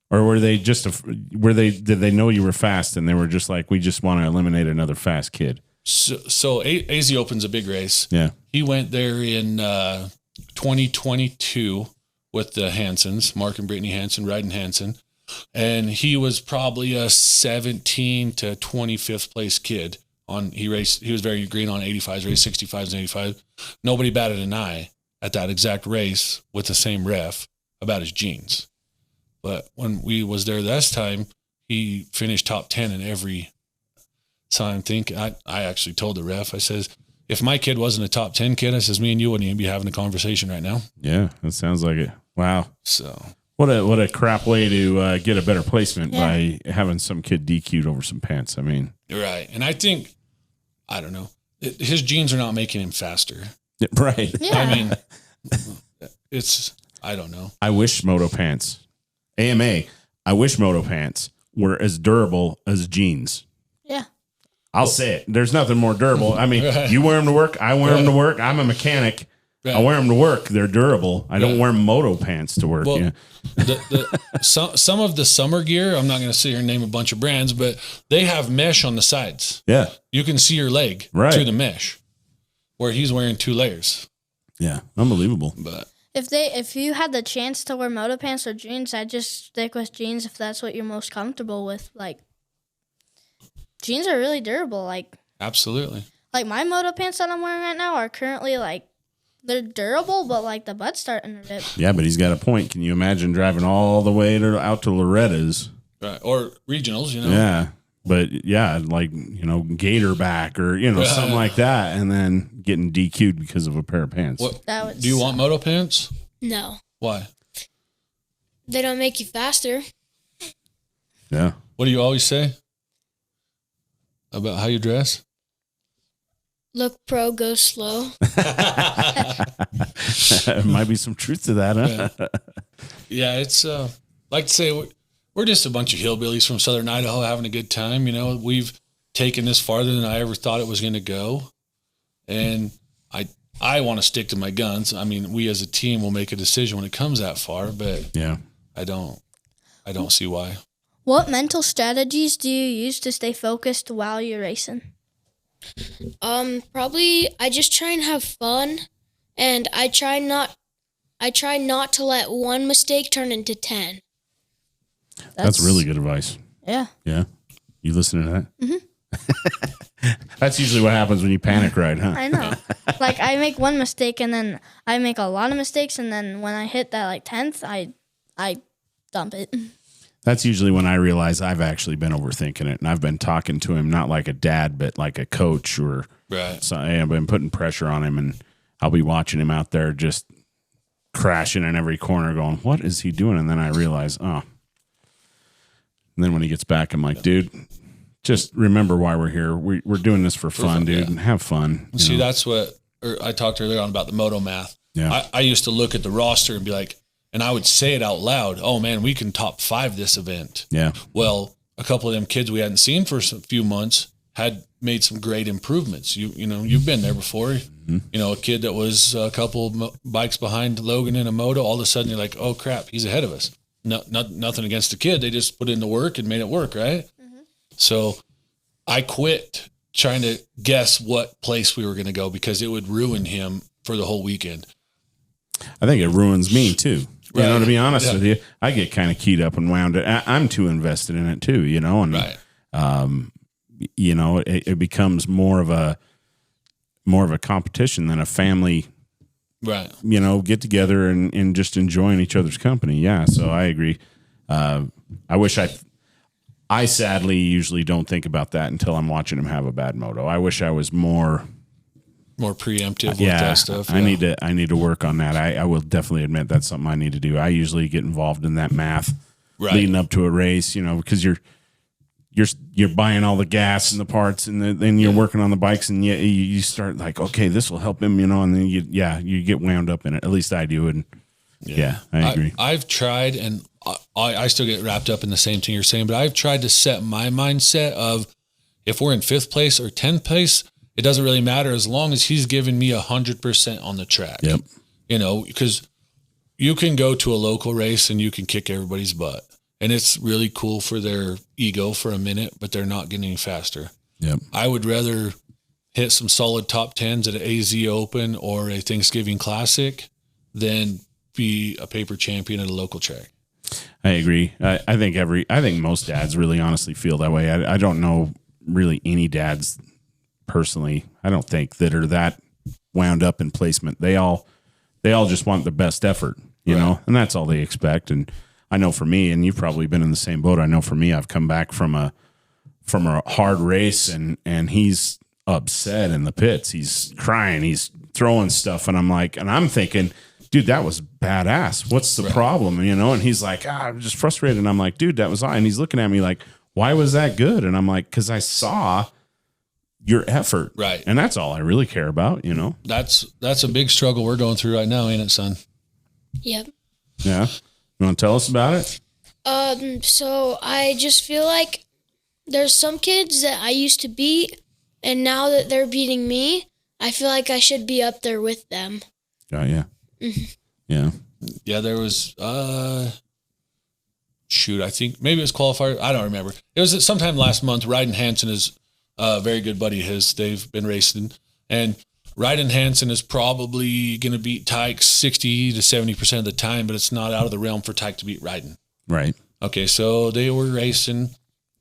Speaker 2: Or were they did they know you were fast and they were just like, we just want to eliminate another fast kid?
Speaker 3: So AZ Open's a big race.
Speaker 2: Yeah.
Speaker 3: He went there in 2022 with the Hansons, Mark and Brittany Hansen, Ryden Hansen. And he was probably a 17 to 25th place kid. He was very green on 85s, raced 65s and 85. Nobody batted an eye at that exact race with the same ref about his jeans. But when we was there this time, he finished top 10 in every. So I'm thinking, I actually told the ref, I says, if my kid wasn't a top 10 kid, I says, me and you wouldn't even be having a conversation right now.
Speaker 2: Yeah, that sounds like it. Wow.
Speaker 3: So
Speaker 2: what a crap way to get a better placement by having some kid DQ'd over some pants. I mean,
Speaker 3: right. And I think, I don't know, his jeans are not making him faster.
Speaker 2: right.
Speaker 1: Yeah.
Speaker 3: I mean, I don't know.
Speaker 2: I wish Moto pants, AMA, I wish Moto pants were as durable as jeans.
Speaker 1: Yeah.
Speaker 2: I'll say it. There's nothing more durable. I mean, you wear them to work. I wear them to work. I'm a mechanic. I wear them to work. They're durable. I don't wear Moto pants to work.
Speaker 3: Well, some of the summer gear, I'm not going to sit here and name a bunch of brands, but they have mesh on the sides.
Speaker 2: Yeah.
Speaker 3: You can see your leg through the mesh, where he's wearing 2 layers.
Speaker 2: Yeah. Unbelievable.
Speaker 3: But
Speaker 1: if you had the chance to wear Moto pants or jeans, I'd just stick with jeans if that's what you're most comfortable with. Like, jeans are really durable. Like,
Speaker 3: absolutely.
Speaker 1: Like my Moto pants that I'm wearing right now are currently like, they're durable, but like the butt's starting to rip.
Speaker 2: Yeah, but he's got a point. Can you imagine driving all the way out to Loretta's?
Speaker 3: Right. Or regionals, you know?
Speaker 2: Yeah. But yeah, like, gator back or, something like that. And then getting DQ'd because of a pair of pants.
Speaker 3: Do you want Moto pants?
Speaker 4: No.
Speaker 3: Why?
Speaker 4: They don't make you faster.
Speaker 2: Yeah.
Speaker 3: What do you always say about how you dress?
Speaker 4: Look pro, go slow.
Speaker 2: There might be some truth to that, huh?
Speaker 3: Yeah, it's like to say we're just a bunch of hillbillies from Southern Idaho having a good time. We've taken this farther than I ever thought it was going to go, and I want to stick to my guns. I mean, we as a team will make a decision when it comes that far, but
Speaker 2: yeah,
Speaker 3: I don't see why.
Speaker 1: What mental strategies do you use to stay focused while you're racing?
Speaker 4: Probably I just try and have fun, and I try not to let one mistake turn into 10.
Speaker 2: That's really good advice.
Speaker 1: Yeah.
Speaker 2: Yeah. You listen to that? Mm-hmm. That's usually what happens when you panic ride, huh?
Speaker 1: I know. Like I make one mistake and then I make a lot of mistakes, and then when I hit that like 10th, I dump it.
Speaker 2: That's usually when I realize I've actually been overthinking it, and I've been talking to him not like a dad, but like a coach or so. I've been putting pressure on him, and I'll be watching him out there just crashing in every corner, going, "What is he doing?" And then I realize, oh. And then when he gets back, I'm like, dude, just remember why we're here. We're doing this for fun, dude, and have fun.
Speaker 3: See, that's what I talked earlier on about the Moto math.
Speaker 2: Yeah,
Speaker 3: I used to look at the roster and be like. And I would say it out loud. Oh man, we can top 5 this event.
Speaker 2: Yeah.
Speaker 3: Well, a couple of them kids we hadn't seen for a few months had made some great improvements. You've been there before. Mm-hmm. A kid that was a couple bikes behind Logan in a moto. All of a sudden, you're like, oh crap, he's ahead of us. No, nothing against the kid. They just put in the work and made it work, right? Mm-hmm. So I quit trying to guess what place we were going to go because it would ruin him for the whole weekend.
Speaker 2: I think it ruins me too. To be honest with you, I get kind of keyed up and wound it. I'm too invested in it too, and it becomes more of a competition than a family,
Speaker 3: right?
Speaker 2: Get together and just enjoying each other's company. Yeah, so I agree. I wish I sadly usually don't think about that until I'm watching him have a bad moto. I wish I was more preemptive with that stuff. Yeah. I need to work on that. I will definitely admit that's something I need to do. I usually get involved in that math leading up to a race, because you're buying all the gas and the parts, and then you're working on the bikes, and you start like, okay, this will help him, and then you get wound up in it. At least I do, and I agree.
Speaker 3: I've tried, and I still get wrapped up in the same thing you're saying, but I've tried to set my mindset of if we're in 5th place or 10th place. It doesn't really matter as long as he's giving me 100% on the track.
Speaker 2: Yep.
Speaker 3: Because you can go to a local race and you can kick everybody's butt. And it's really cool for their ego for a minute, but they're not getting any faster.
Speaker 2: Yep.
Speaker 3: I would rather hit some solid top 10s at an AZ Open or a Thanksgiving Classic than be a paper champion at a local track.
Speaker 2: I agree. I think most dads really honestly feel that way. I don't know really any dads personally, I don't think that are that wound up in placement. They all just want the best effort, you know, and that's all they expect. And I know for me, and you've probably been in the same boat. I know for me, I've come back from a hard race and he's upset in the pits. He's crying, he's throwing stuff. And I'm thinking, dude, that was badass. What's the problem? And he's like, I'm just frustrated. And I'm like, dude, that was all. And he's looking at me like, why was that good? And I'm like, cause I saw your effort.
Speaker 3: Right.
Speaker 2: And that's all I really care about,
Speaker 3: That's a big struggle we're going through right now, ain't it, son?
Speaker 4: Yep.
Speaker 2: Yeah. You want to tell us about it?
Speaker 4: So I just feel like there's some kids that I used to beat, and now that they're beating me, I feel like I should be up there with them.
Speaker 2: Oh, yeah. Yeah.
Speaker 3: Yeah, there was, I think maybe it was qualifier. I don't remember. It was sometime last month. Ryden Hansen is a very good buddy of his. They've been racing. And Ryden Hansen is probably going to beat Tyke 60 to 70% of the time, but it's not out of the realm for Tyke to beat Ryden.
Speaker 2: Right.
Speaker 3: Okay, so they were racing.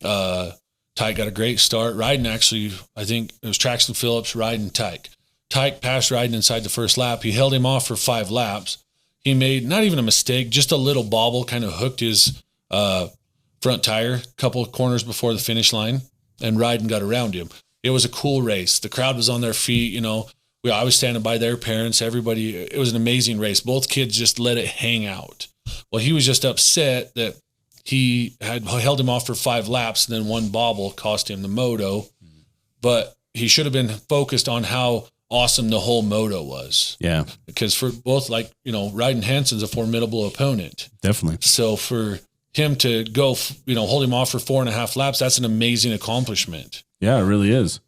Speaker 3: Tyke got a great start. Ryden actually, I think it was Traxton Phillips, Ryden, Tyke. Tyke passed Ryden inside the first lap. He held him off for 5 laps. He made not even a mistake, just a little bobble, kind of hooked his front tire a couple of corners before the finish line, and Ryden got around him. It was a cool race. The crowd was on their feet. You know, I was standing by their parents. Everybody, it was an amazing race. Both kids just let it hang out. Well, he was just upset that he had held him off for 5 laps, and then one bobble cost him the moto. But he should have been focused on how awesome the whole moto was.
Speaker 2: Yeah.
Speaker 3: Because for both, like, you know, Ryden Hansen's a formidable opponent.
Speaker 2: Definitely.
Speaker 3: So for him to go, you know, hold him off for 4.5 laps, that's an amazing accomplishment.
Speaker 2: Yeah, it really is.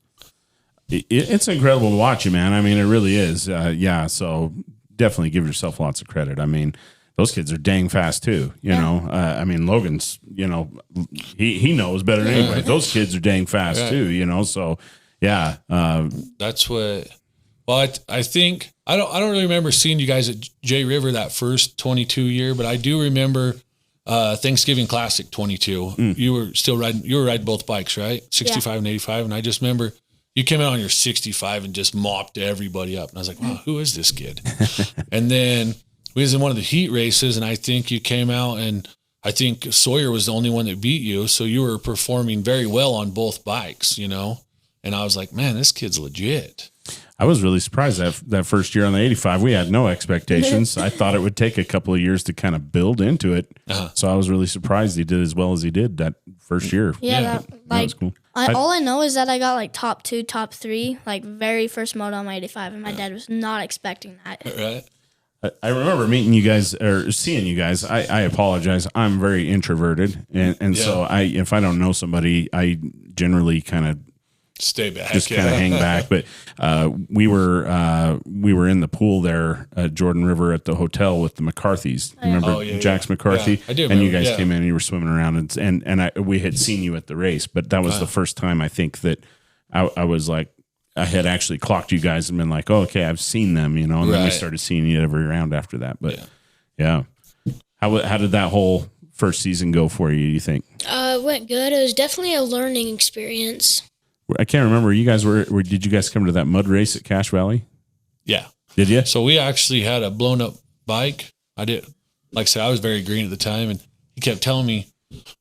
Speaker 2: It's incredible to watch you, man. I mean, it really is. Yeah. So definitely give yourself lots of credit. I mean, those kids are dang fast too. You know, I mean, Logan's, you know, he knows better than anybody. Those kids are dang fast too, you know? So yeah.
Speaker 3: That's what, well, I think, I don't really remember seeing you guys at Jay River that first 22 year, but I do remember Thanksgiving Classic 22. You were still riding, both bikes, right? 65 and 85. And I just remember you came out on your 65 and just mopped everybody up. And I was like, wow, who is this kid? And then we was in one of the heat races, and I think you came out, and I think Sawyer was the only one that beat you. So you were performing very well on both bikes, you know? And I was like, man, this kid's legit.
Speaker 2: I was really surprised that first year on the 85. We had no expectations. I thought it would take a couple of years to kind of build into it. So I was really surprised he did as well as he did that first year.
Speaker 1: Yeah,
Speaker 2: that was cool.
Speaker 1: All I know is that I got like top 2, top 3, like very first moto on my 85, and my dad was not expecting that.
Speaker 3: Right.
Speaker 2: I remember meeting you guys or seeing you guys. I apologize. I'm very introverted, and so if I don't know somebody, I generally kind of
Speaker 3: stay back,
Speaker 2: just kind of hang back. But we were in the pool there at Jordan River at the hotel with the McCarthys. Remember Jax McCarthy?
Speaker 3: Yeah, I do.
Speaker 2: And you guys came in and you were swimming around, and we had seen you at the race, but that was the first time I think that I was like, I had actually clocked you guys and been like, oh, okay, I've seen them, you know, and then we started seeing you every round after that. But yeah. How did that whole first season go for you, you think?
Speaker 4: It went good. It was definitely a learning experience.
Speaker 2: I can't remember. You guys did you guys come to that mud race at Cache Valley?
Speaker 3: Yeah.
Speaker 2: Did you?
Speaker 3: So we actually had a blown up bike. I did. Like I said, I was very green at the time, and he kept telling me,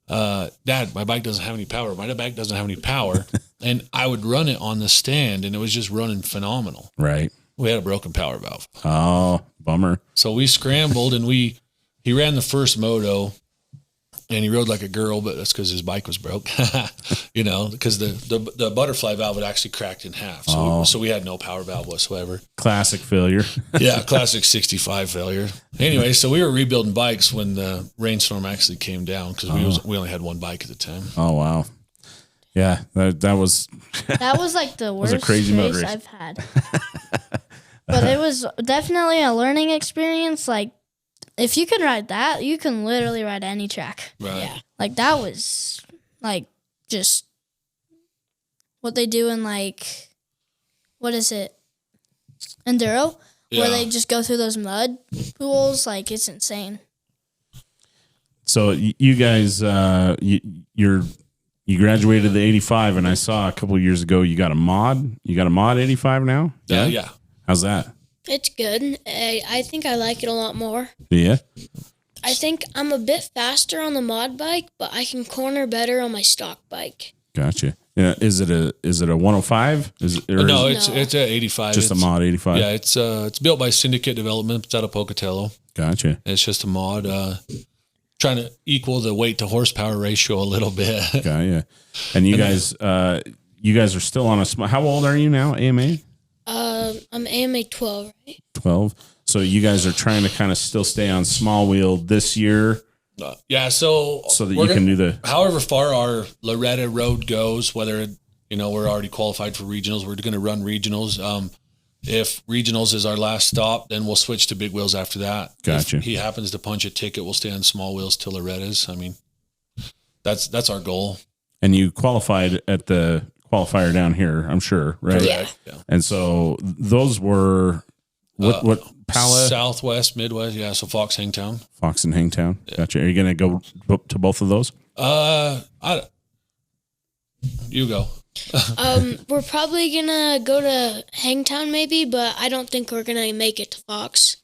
Speaker 3: Dad, my bike doesn't have any power. My bike doesn't have any power. And I would run it on the stand, and it was just running phenomenal.
Speaker 2: Right.
Speaker 3: We had a broken power valve.
Speaker 2: Oh, bummer. So
Speaker 3: we scrambled, and he ran the first moto, and he rode like a girl, but that's because his bike was broke, you know, because the butterfly valve had actually cracked in half. So we had no power valve whatsoever.
Speaker 2: Classic failure.
Speaker 3: Yeah, classic 65 failure. Anyway, so we were rebuilding bikes when the rainstorm actually came down, because we only had one bike at the time.
Speaker 2: Oh, wow. Yeah, that was...
Speaker 1: That was like the worst
Speaker 2: a crazy
Speaker 1: race I've had. But it was definitely a learning experience. Like, if you can ride that, you can literally ride any track.
Speaker 3: Right.
Speaker 1: Yeah. Like, that was, like, just what they do in, like, what is it? Enduro? Yeah. Where they just go through those mud pools. Like, it's insane.
Speaker 2: So, you guys, you graduated the 85, and I saw a couple of years ago you got a mod. You got a mod 85 now?
Speaker 3: Yeah.
Speaker 2: How's that?
Speaker 4: It's good. I think I like it a lot more.
Speaker 2: Yeah?
Speaker 4: I think I'm a bit faster on the mod bike, but I can corner better on my stock bike.
Speaker 2: Gotcha. Yeah, is it a 105?
Speaker 3: No, it's a 85.
Speaker 2: Just a mod 85.
Speaker 3: Yeah, it's built by Syndicate Development. It's out of Pocatello.
Speaker 2: Gotcha.
Speaker 3: It's just a mod, trying to equal the weight to horsepower ratio a little bit.
Speaker 2: Yeah. And you guys are still on how old are you now? AMA?
Speaker 4: I'm AMA 12, right?
Speaker 2: 12. So you guys are trying to kind of still stay on small wheel this year.
Speaker 3: Yeah. So
Speaker 2: that you can do
Speaker 3: however far our Loretta road goes, whether, we're already qualified for regionals, we're going to run regionals. If regionals is our last stop, then we'll switch to big wheels after that.
Speaker 2: Gotcha.
Speaker 3: If he happens to punch a ticket, we'll stay on small wheels till Loretta's. I mean, that's our goal.
Speaker 2: And you qualified at the qualifier down here, I'm sure, right?
Speaker 4: Yeah.
Speaker 2: And so those were what Pala?
Speaker 3: Southwest, Midwest, yeah. So Fox Hangtown.
Speaker 2: Fox and Hangtown. Yeah. Gotcha. Are you going to go to both of those?
Speaker 3: You go.
Speaker 4: We're probably gonna go to Hangtown maybe, but I don't think we're gonna make it to Fox.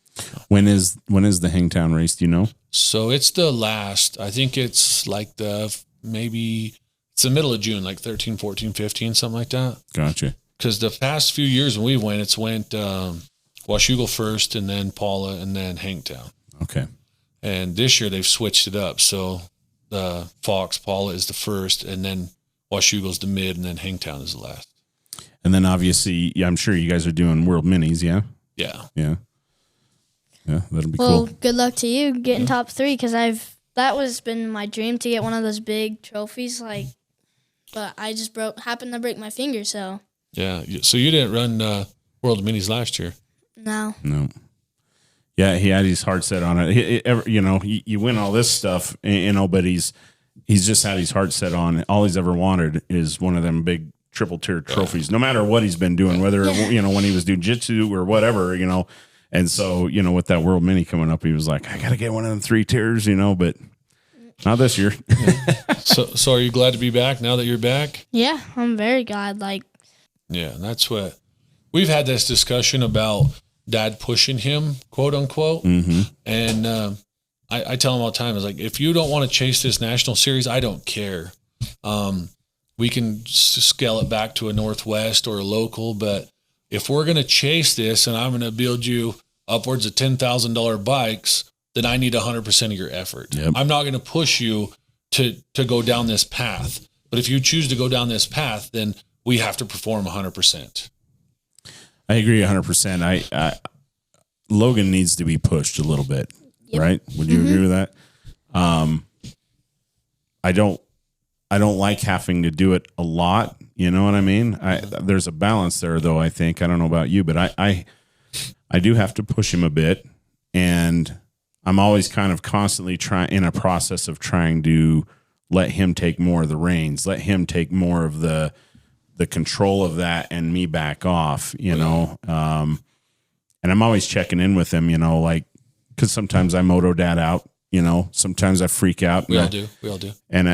Speaker 2: When is the Hangtown race? Do you know?
Speaker 3: So it's the last. I think it's like maybe it's the middle of June, like 13, 14, 15, something like that.
Speaker 2: Gotcha.
Speaker 3: Because the past few years when we went, it's went Washougal first, and then Paula, and then Hangtown.
Speaker 2: Okay.
Speaker 3: And this year they've switched it up. So the Fox, Paula is the first, and then Washougal's the mid, and then Hangtown is the last.
Speaker 2: And then obviously, I'm sure you guys are doing World Minis, yeah?
Speaker 3: Yeah.
Speaker 2: Yeah. Yeah, that'll be
Speaker 1: Well,
Speaker 2: cool.
Speaker 1: good luck to you getting top 3, because that was been my dream to get one of those big trophies. But I just happened to break my finger, so.
Speaker 3: Yeah. So you didn't run World Minis last year?
Speaker 2: No. Yeah, he had his heart set on it. You win all this stuff, but he's just had his heart set on it. All he's ever wanted is one of them big triple tier trophies, no matter what he's been doing, whether, when he was doing jiu-jitsu or whatever, And so, with that World Mini coming up, he was like, I got to get one of them 3 tiers, but not this year.
Speaker 3: So are you glad to be back now that you're back?
Speaker 1: Yeah, I'm very glad.
Speaker 3: Yeah, that's what we've had this discussion about Dad pushing him, quote unquote.
Speaker 2: Mm-hmm.
Speaker 3: And I tell him all the time, is like, if you don't want to chase this national series, I don't care. We can scale it back to a Northwest or a local, but if we're going to chase this and I'm going to build you upwards of $10,000 bikes, then I need 100% of your effort.
Speaker 2: Yep.
Speaker 3: I'm not going to push you to go down this path. But if you choose to go down this path, then we have to perform 100%.
Speaker 2: I agree 100%. Logan needs to be pushed a little bit, right? Would you agree with that? I don't like having to do it a lot. You know what I mean? There's a balance there, though. I think I don't know about you, but I do have to push him a bit, and I'm always kind of constantly in a process of trying to let him take more of the reins, let him take more of the control of that, and me back off. And I'm always checking in with him. Because sometimes I moto dad out. Sometimes I freak out.
Speaker 3: We all do.
Speaker 2: And,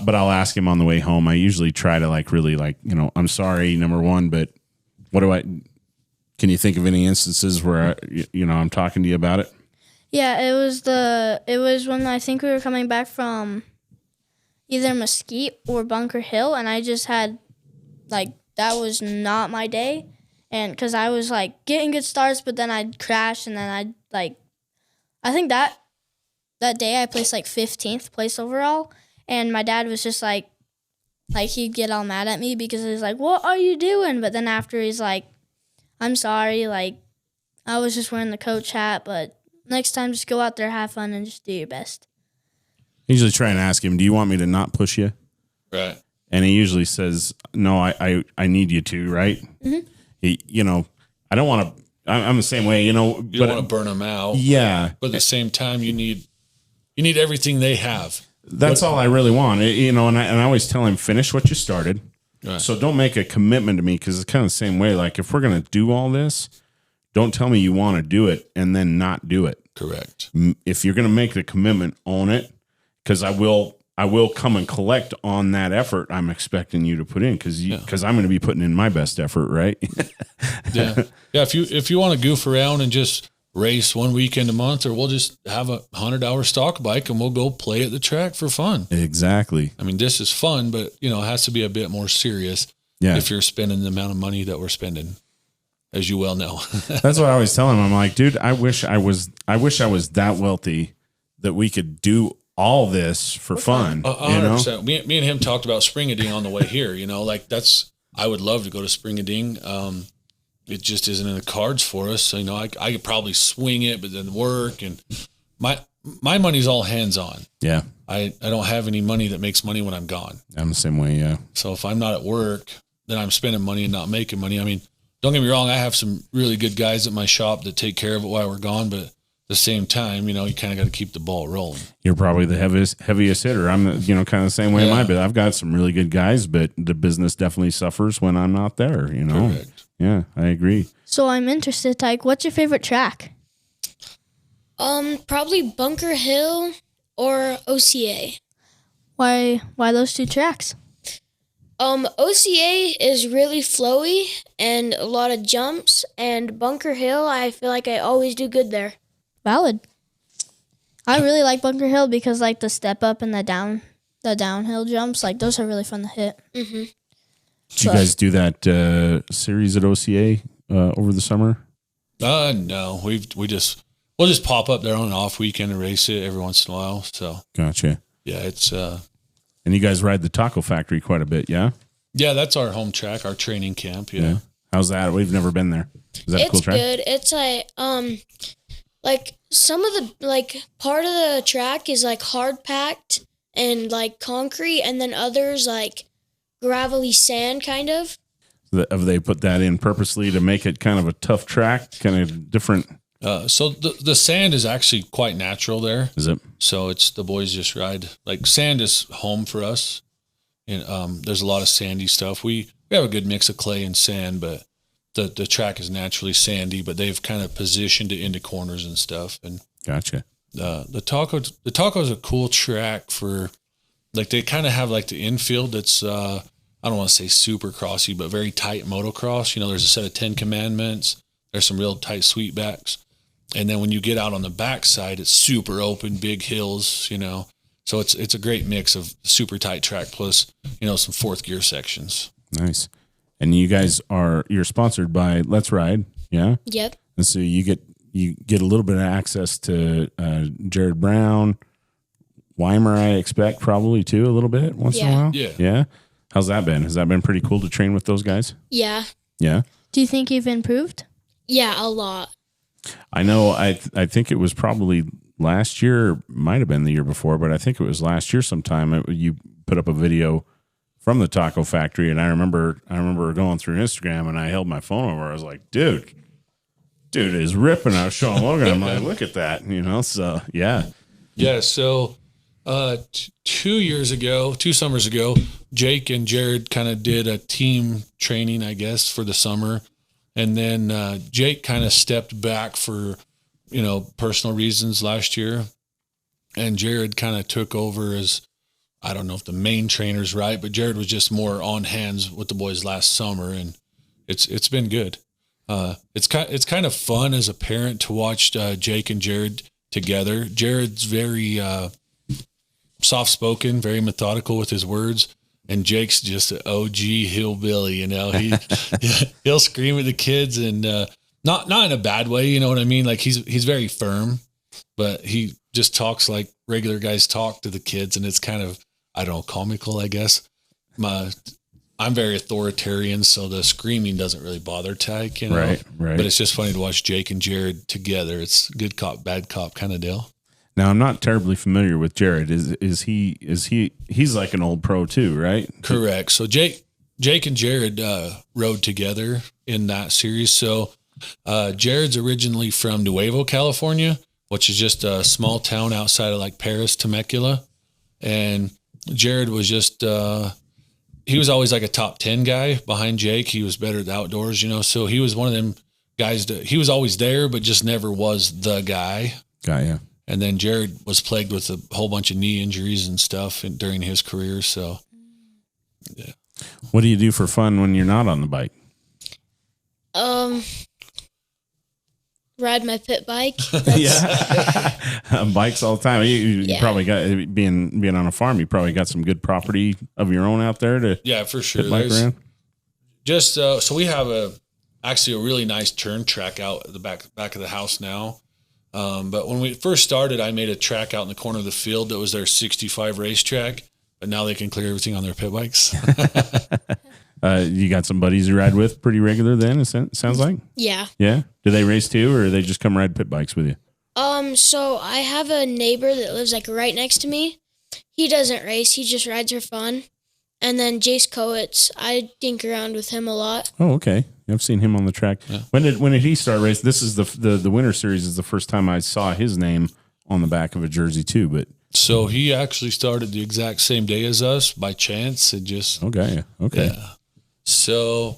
Speaker 2: but I'll ask him on the way home. I usually try to I'm sorry, number one, but can you think of any instances where, I'm talking to you about it?
Speaker 1: Yeah, it was when I think we were coming back from either Mesquite or Bunker Hill, and I just had, that was not my day. And because I was, getting good starts, but then I'd crash, and then I think that day I placed 15th place overall, and my dad was just he'd get all mad at me because he was like, what are you doing? But then after he's like, I'm sorry, I was just wearing the coach hat, but next time just go out there, have fun, and just do your best.
Speaker 2: I usually try and ask him, do you want me to not push you?
Speaker 3: Right.
Speaker 2: And he usually says, no, I need you to, right? Mm-hmm. I don't want to, I'm the same way,
Speaker 3: You don't want to burn them out.
Speaker 2: Yeah.
Speaker 3: But at the same time, you need everything they have.
Speaker 2: That's all I really want. And I always tell him, finish what you started.
Speaker 3: Right.
Speaker 2: So don't make a commitment to me, because it's kind of the same way. If we're going to do all this, don't tell me you want to do it and then not do it.
Speaker 3: Correct.
Speaker 2: If you're going to make the commitment, own it, because I will come and collect on that effort I'm expecting you to put in, because I'm going to be putting in my best effort, right?
Speaker 3: Yeah. If you want to goof around and just race one weekend a month, or we'll just have a 100-hour stock bike and we'll go play at the track for fun.
Speaker 2: Exactly.
Speaker 3: I mean, this is fun, but it has to be a bit more serious.
Speaker 2: Yeah.
Speaker 3: If you're spending the amount of money that we're spending, as you well know.
Speaker 2: That's what I always tell him. I'm like, dude, I wish I was that wealthy that we could do all this for fun.
Speaker 3: 100%. Me and him talked about Springading on the way here. I would love to go to Springading. it just isn't in the cards for us. So, I could probably swing it, but then work, and my money's all hands on.
Speaker 2: Yeah.
Speaker 3: I don't have any money that makes money when I'm gone.
Speaker 2: I'm the same way. Yeah.
Speaker 3: So if I'm not at work, then I'm spending money and not making money. I mean, don't get me wrong. I have some really good guys at my shop that take care of it while we're gone, but at the same time, you kind of got to keep the ball rolling.
Speaker 2: You're probably the heaviest hitter. I'm, kind of the same way in my bit. I've got some really good guys, but the business definitely suffers when I'm not there,
Speaker 3: Correct.
Speaker 2: Yeah, I agree.
Speaker 1: So I'm interested, Tyke. What's your favorite track?
Speaker 4: Probably Bunker Hill or OCA.
Speaker 1: Why those two tracks?
Speaker 4: OCA is really flowy and a lot of jumps, and Bunker Hill, I feel like I always do good there.
Speaker 1: Valid. I really like Bunker Hill because like the step up and the downhill jumps, like those are really fun to hit.
Speaker 4: Mm-hmm.
Speaker 2: Did you guys do that series at OCA over the summer?
Speaker 3: No, we'll just pop up there on an off weekend and race it every once in a while. So
Speaker 2: Gotcha.
Speaker 3: yeah, it's
Speaker 2: And you guys ride the Taco Factory quite a bit, yeah?
Speaker 3: yeah, that's our home track, our training camp. Yeah.
Speaker 2: How's that? We've never been there. Is that a cool track?
Speaker 4: It's good. It's like some of the part of the track is like hard packed and like concrete, and then others like gravelly sand kind of.
Speaker 2: Have they put that in purposely to make it kind of a tough track, kind of different?
Speaker 3: So the sand is actually quite natural there.
Speaker 2: Is it?
Speaker 3: So it's the boys just ride. Like sand is home for us. And there's a lot of sandy stuff. We have a good mix of clay and sand, but the track is naturally sandy, but they've kind of positioned it into corners and stuff. And
Speaker 2: Gotcha.
Speaker 3: the taco is a cool track for, like, they kind of have like the infield that's I don't want to say super crossy, but very tight motocross. There's a set of 10 commandments. There's some real tight sweetbacks. And then when you get out on the backside, it's super open, big hills, So it's a great mix of super tight track plus, some fourth gear sections.
Speaker 2: Nice. And you guys you're sponsored by Let's Ride, yeah?
Speaker 4: Yep.
Speaker 2: And so you get a little bit of access to Jared Brown, Weimer, I expect probably too, a little bit once in a while.
Speaker 3: Yeah.
Speaker 2: Yeah. How's that been? Has that been pretty cool to train with those guys?
Speaker 4: Yeah.
Speaker 2: Yeah.
Speaker 1: Do you think you've improved?
Speaker 4: Yeah, a lot.
Speaker 2: I know. I think it was probably last year, might have been the year before, but I think it was last year sometime. You put up a video from the Taco Factory, and I remember going through Instagram, and I held my phone over. I was like, dude is ripping. I was showing Logan. I'm like, look at that, So yeah.
Speaker 3: Yeah. So 2 summers ago, Jake and Jared kind of did a team training, I guess, for the summer. And then Jake kind of stepped back for, personal reasons last year. And Jared kind of took over as, I don't know if the main trainer's right, but Jared was just more on hands with the boys last summer. And it's been good. It's kind of fun as a parent to watch Jake and Jared together. Jared's very soft-spoken, very methodical with his words. And Jake's just an OG hillbilly, he'll scream at the kids and not in a bad way, you know what I mean? Like he's very firm, but he just talks like regular guys talk to the kids, and it's kind of, I don't know, comical, I guess. I'm very authoritarian, so the screaming doesn't really bother Tyke,
Speaker 2: Right.
Speaker 3: But it's just funny to watch Jake and Jared together. It's good cop, bad cop kind of deal.
Speaker 2: Now, I'm not terribly familiar with Jared. He's like an old pro too, right?
Speaker 3: Correct. So Jake and Jared rode together in that series. So Jared's originally from Nuevo, California, which is just a small town outside of like Paris, Temecula. And Jared was just, he was always like a top 10 guy behind Jake. He was better at the outdoors, so he was one of them guys that he was always there, but just never was the guy.
Speaker 2: Got ya.
Speaker 3: And then Jared was plagued with a whole bunch of knee injuries and stuff during his career. So, yeah.
Speaker 2: What do you do for fun when you're not on the bike?
Speaker 4: Ride my pit bike.
Speaker 2: Yeah. Bikes all the time. You probably got, being on a farm, you probably got some good property of your own out there to
Speaker 3: for sure.
Speaker 2: pit bike around.
Speaker 3: Just so we have actually a really nice turn track out at the back of the house now. But when we first started, I made a track out in the corner of the field that was their 65 racetrack, but now they can clear everything on their pit bikes.
Speaker 2: You got some buddies you ride with pretty regular then, it sounds like?
Speaker 4: Yeah.
Speaker 2: Yeah? Do they race too, or they just come ride pit bikes with you?
Speaker 4: So I have a neighbor that lives like right next to me. He doesn't race. He just rides for fun. And then Jace Coates, I dink around with him a lot.
Speaker 2: Oh, okay. I've seen him on the track. Yeah. When did he start racing? This is the Winter Series is the first time I saw his name on the back of a jersey too. But
Speaker 3: so he actually started the exact same day as us by chance. It just
Speaker 2: okay.
Speaker 3: Yeah. So,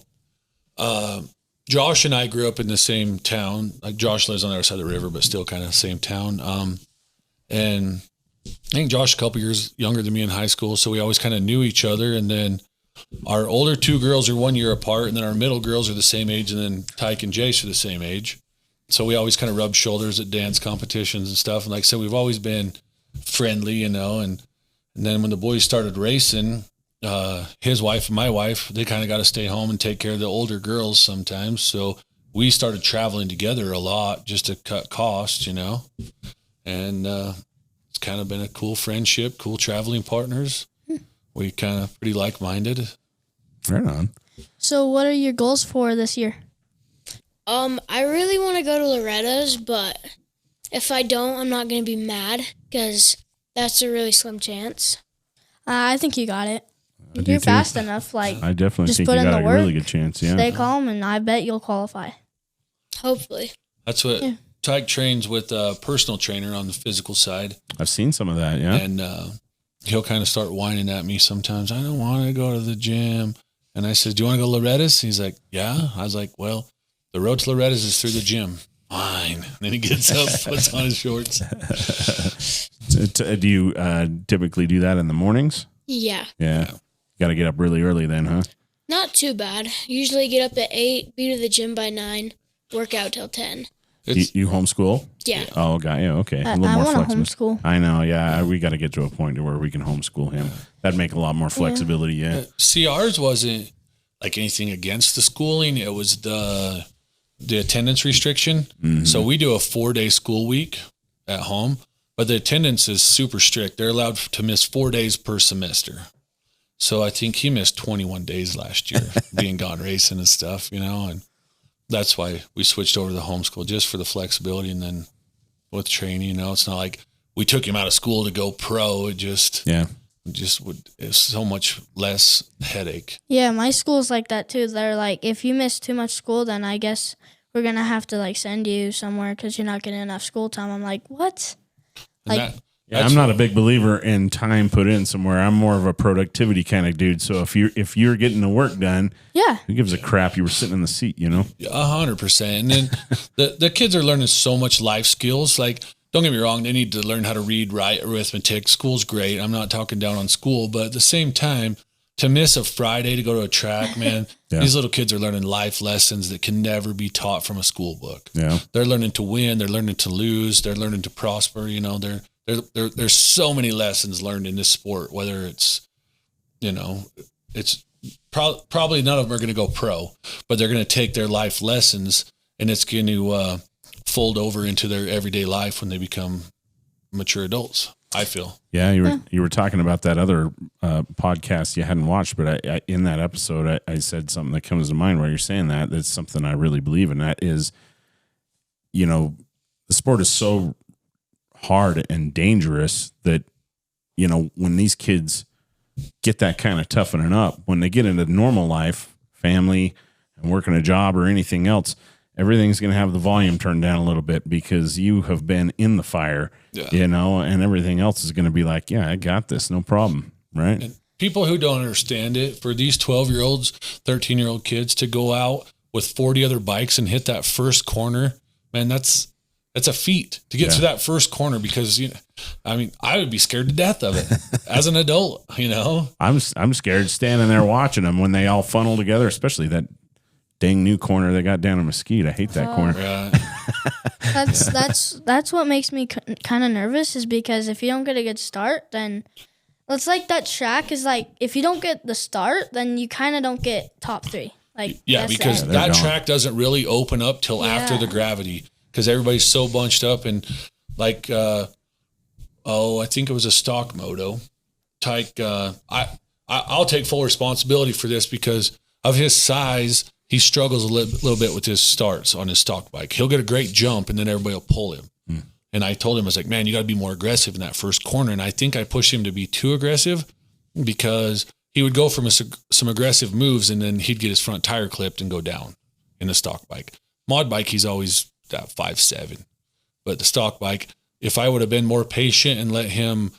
Speaker 3: Josh and I grew up in the same town. Like Josh lives on the other side of the river, but still kind of the same town. And I think Josh a couple years younger than me in high school, so we always kind of knew each other. And then our older two girls are 1 year apart, and then our middle girls are the same age, and then Tyke and Jace are the same age. So we always kind of rubbed shoulders at dance competitions and stuff. And like I said, we've always been friendly, you know. And then when the boys started racing, his wife and my wife, they kind of got to stay home and take care of the older girls sometimes. So we started traveling together a lot just to cut costs, you know. And it's kind of been a cool friendship, cool traveling partners. We kind of pretty like-minded.
Speaker 2: Right on.
Speaker 1: So what are your goals for this year?
Speaker 4: I really want to go to Loretta's, but if I don't, I'm not going to be mad because that's a really slim chance.
Speaker 1: I think you got it. You're fast enough. Like
Speaker 2: I definitely
Speaker 1: just
Speaker 2: think
Speaker 1: put
Speaker 2: you
Speaker 1: in
Speaker 2: got
Speaker 1: the
Speaker 2: a
Speaker 1: work,
Speaker 2: really good chance. Yeah.
Speaker 1: stay calm, and I bet you'll qualify.
Speaker 4: Hopefully.
Speaker 3: That's what Tyke trains with a personal trainer on the physical side.
Speaker 2: I've seen some of that, yeah.
Speaker 3: And he'll kind of start whining at me sometimes. I don't want to go to the gym. And I said, do you want to go to Loretta's? He's like, yeah. I was like, well, the road to Loretta's is through the gym. Fine. And then he gets up, puts on his shorts.
Speaker 2: Do you typically do that in the mornings?
Speaker 4: Yeah.
Speaker 2: Yeah. Got to get up really early then, huh?
Speaker 4: Not too bad. Usually get up at 8, be to the gym by 9, work out till 10.
Speaker 2: You homeschool?
Speaker 4: Yeah.
Speaker 2: Oh, got you. Okay.
Speaker 1: I want to homeschool.
Speaker 2: I know. Yeah. We got to get to a point to where we can homeschool him. That'd make a lot more flexibility. Yeah.
Speaker 3: See, ours wasn't like anything against the schooling. It was the attendance restriction. Mm-hmm. So we do a 4-day school week at home, but the attendance is super strict. They're allowed to miss 4 days per semester. So I think he missed 21 days last year being gone racing and stuff, you know, and that's why we switched over to the homeschool just for the flexibility. And then with training, you know, it's not like we took him out of school to go pro. It's so much less headache.
Speaker 1: Yeah, my school's like that too. They're like, if you miss too much school, then I guess we're going to have to like send you somewhere because you're not getting enough school time. I'm like, what? Like,
Speaker 2: I'm not a big believer in time put in somewhere. I'm more of a productivity kind of dude. So if you're getting the work done, who gives a crap? You were sitting in the seat, you know?
Speaker 3: 100%. And then the kids are learning so much life skills. Like, don't get me wrong, they need to learn how to read, write, arithmetic. School's great. I'm not talking down on school, but at the same time, to miss a Friday to go to a track, man, these little kids are learning life lessons that can never be taught from a school book. Yeah, they're learning to win. They're learning to lose. They're learning to prosper. You know, there's so many lessons learned in this sport, whether it's, you know, it's probably none of them are going to go pro, but they're going to take their life lessons and it's going to fold over into their everyday life when they become mature adults, I feel.
Speaker 2: Yeah. You were talking about that other podcast you hadn't watched, but I in that episode, I said something that comes to mind while you're saying that. That's something I really believe in. That is, you know, the sport is so hard and dangerous that, you know, when these kids get that kind of toughening up, when they get into normal life, family and working a job or anything else, everything's going to have the volume turned down a little bit because you have been in the fire, you know, and everything else is going to be like, yeah, I got this. No problem. Right. And
Speaker 3: people who don't understand it, for these 12-year-olds, 13-year-old kids to go out with 40 other bikes and hit that first corner, man, that's a feat to get through that first corner because, you know, I mean, I would be scared to death of it as an adult, you know. I'm
Speaker 2: scared standing there watching them when they all funnel together, especially that dang new corner they got down in Mosqu. I hate that corner.
Speaker 1: That's what makes me kind of nervous is because if you don't get a good start, then it's like that track is like, if you don't get the start, then you kind of don't get top 3. Like,
Speaker 3: because that track doesn't really open up till after the gravity. Because everybody's so bunched up and like, I think it was a stock moto. Tyke, I'll take full responsibility for this because of his size, he struggles a little bit with his starts on his stock bike. He'll get a great jump, and then everybody will pull him. And I told him, I was like, man, you got to be more aggressive in that first corner. And I think I pushed him to be too aggressive because he would go from some aggressive moves, and then he'd get his front tire clipped and go down in the stock bike. Mod bike, he's always that 5'7". But the stock bike, if I would have been more patient and let him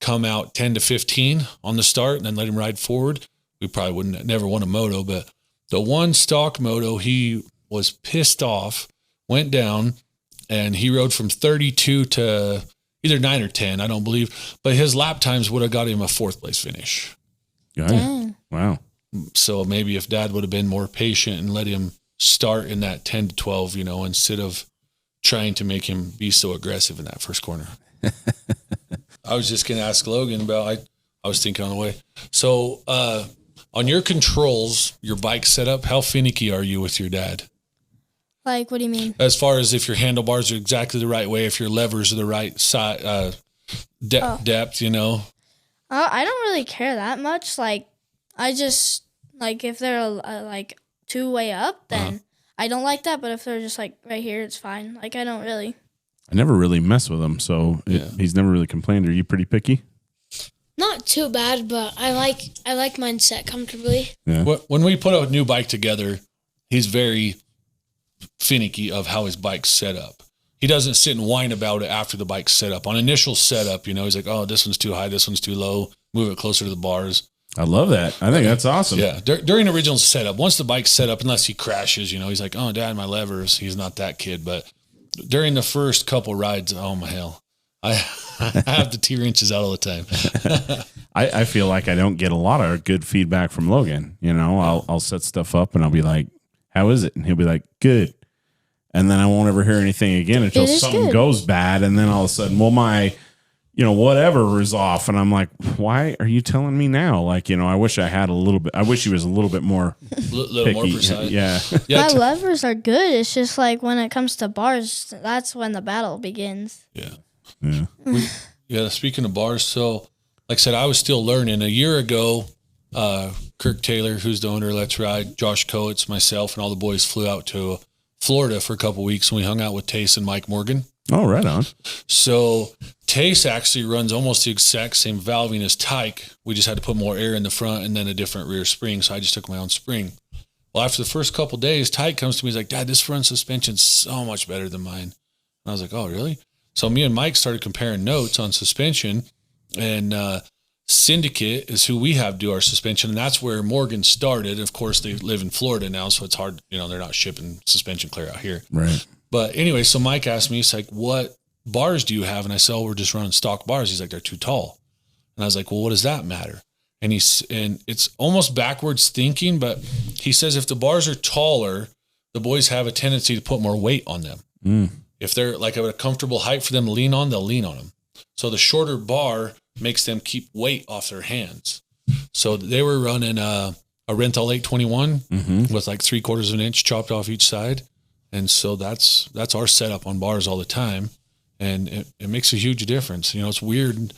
Speaker 3: come out 10 to 15 on the start and then let him ride forward, we probably wouldn't never won a moto. But the one stock moto, he was pissed off, went down, and he rode from 32 to either 9 or 10, I don't believe. But his lap times would have got him a 4th place finish.
Speaker 2: Dang. Wow.
Speaker 3: So maybe if Dad would have been more patient and let him start in that 10 to 12, instead of trying to make him be so aggressive in that first corner. I was just going to ask Logan about, I was thinking on the way. So on your controls, your bike setup, how finicky are you with your dad?
Speaker 1: Like, what do you mean?
Speaker 3: As far as if your handlebars are exactly the right way, if your levers are the right size, depth, I
Speaker 1: don't really care that much. Like, I just, like, if they're, like, 2 way up, then I don't like that. But if they're just, like, right here, it's fine. Like, I don't really. I
Speaker 2: never really mess with him, so he's never really complained. Are you pretty picky?
Speaker 4: Not too bad, but I like mine set comfortably.
Speaker 3: Yeah. When we put a new bike together, he's very finicky of how his bike's set up. He doesn't sit and whine about it after the bike's set up. On initial setup, he's like, oh, this one's too high, this one's too low, move it closer to the bars.
Speaker 2: I love that. I think that's awesome.
Speaker 3: Yeah. During original setup, once the bike's set up, unless he crashes, he's like, oh, Dad, my levers. He's not that kid. But during the first couple rides, oh my hell, I have the T wrenches out all the time.
Speaker 2: I feel like I don't get a lot of good feedback from Logan. I'll set stuff up and I'll be like, how is it? And he'll be like, good. And then I won't ever hear anything again until something goes bad. And then all of a sudden, well, my, whatever is off. And I'm like, why are you telling me now? Like, I wish I had a little bit, I wish he was a little bit more
Speaker 3: little more precise.
Speaker 2: Yeah.
Speaker 1: My levers are good. It's just like when it comes to bars, that's when the battle begins.
Speaker 3: Yeah. Speaking of bars, so like I said, I was still learning. A year ago, Kirk Taylor, who's the owner of Let's Ride, Josh Coates, myself, and all the boys flew out to Florida for a couple of weeks, and we hung out with Tace and Mike Morgan.
Speaker 2: Oh, right on.
Speaker 3: So Tace actually runs almost the exact same valving as Tyke. We just had to put more air in the front and then a different rear spring, so I just took my own spring. Well, after the first couple of days, Tyke comes to me, he's like, Dad, this front suspension's so much better than mine. And I was like, oh, really? So me and Mike started comparing notes on suspension, and Syndicate is who we have do our suspension, and that's where Morgan started. Of course, they live in Florida now, so it's hard, they're not shipping suspension clear out here.
Speaker 2: Right.
Speaker 3: But anyway, so Mike asked me, he's like, what bars do you have? And I said, oh, we're just running stock bars. He's like, they're too tall. And I was like, well, what does that matter? And and it's almost backwards thinking, but he says if the bars are taller, the boys have a tendency to put more weight on them. If they're like at a comfortable height for them to lean on, they'll lean on them. So the shorter bar makes them keep weight off their hands. So they were running a Renthal 821 with like 3/4 of an inch chopped off each side. And so that's our setup on bars all the time. And it makes a huge difference. It's weird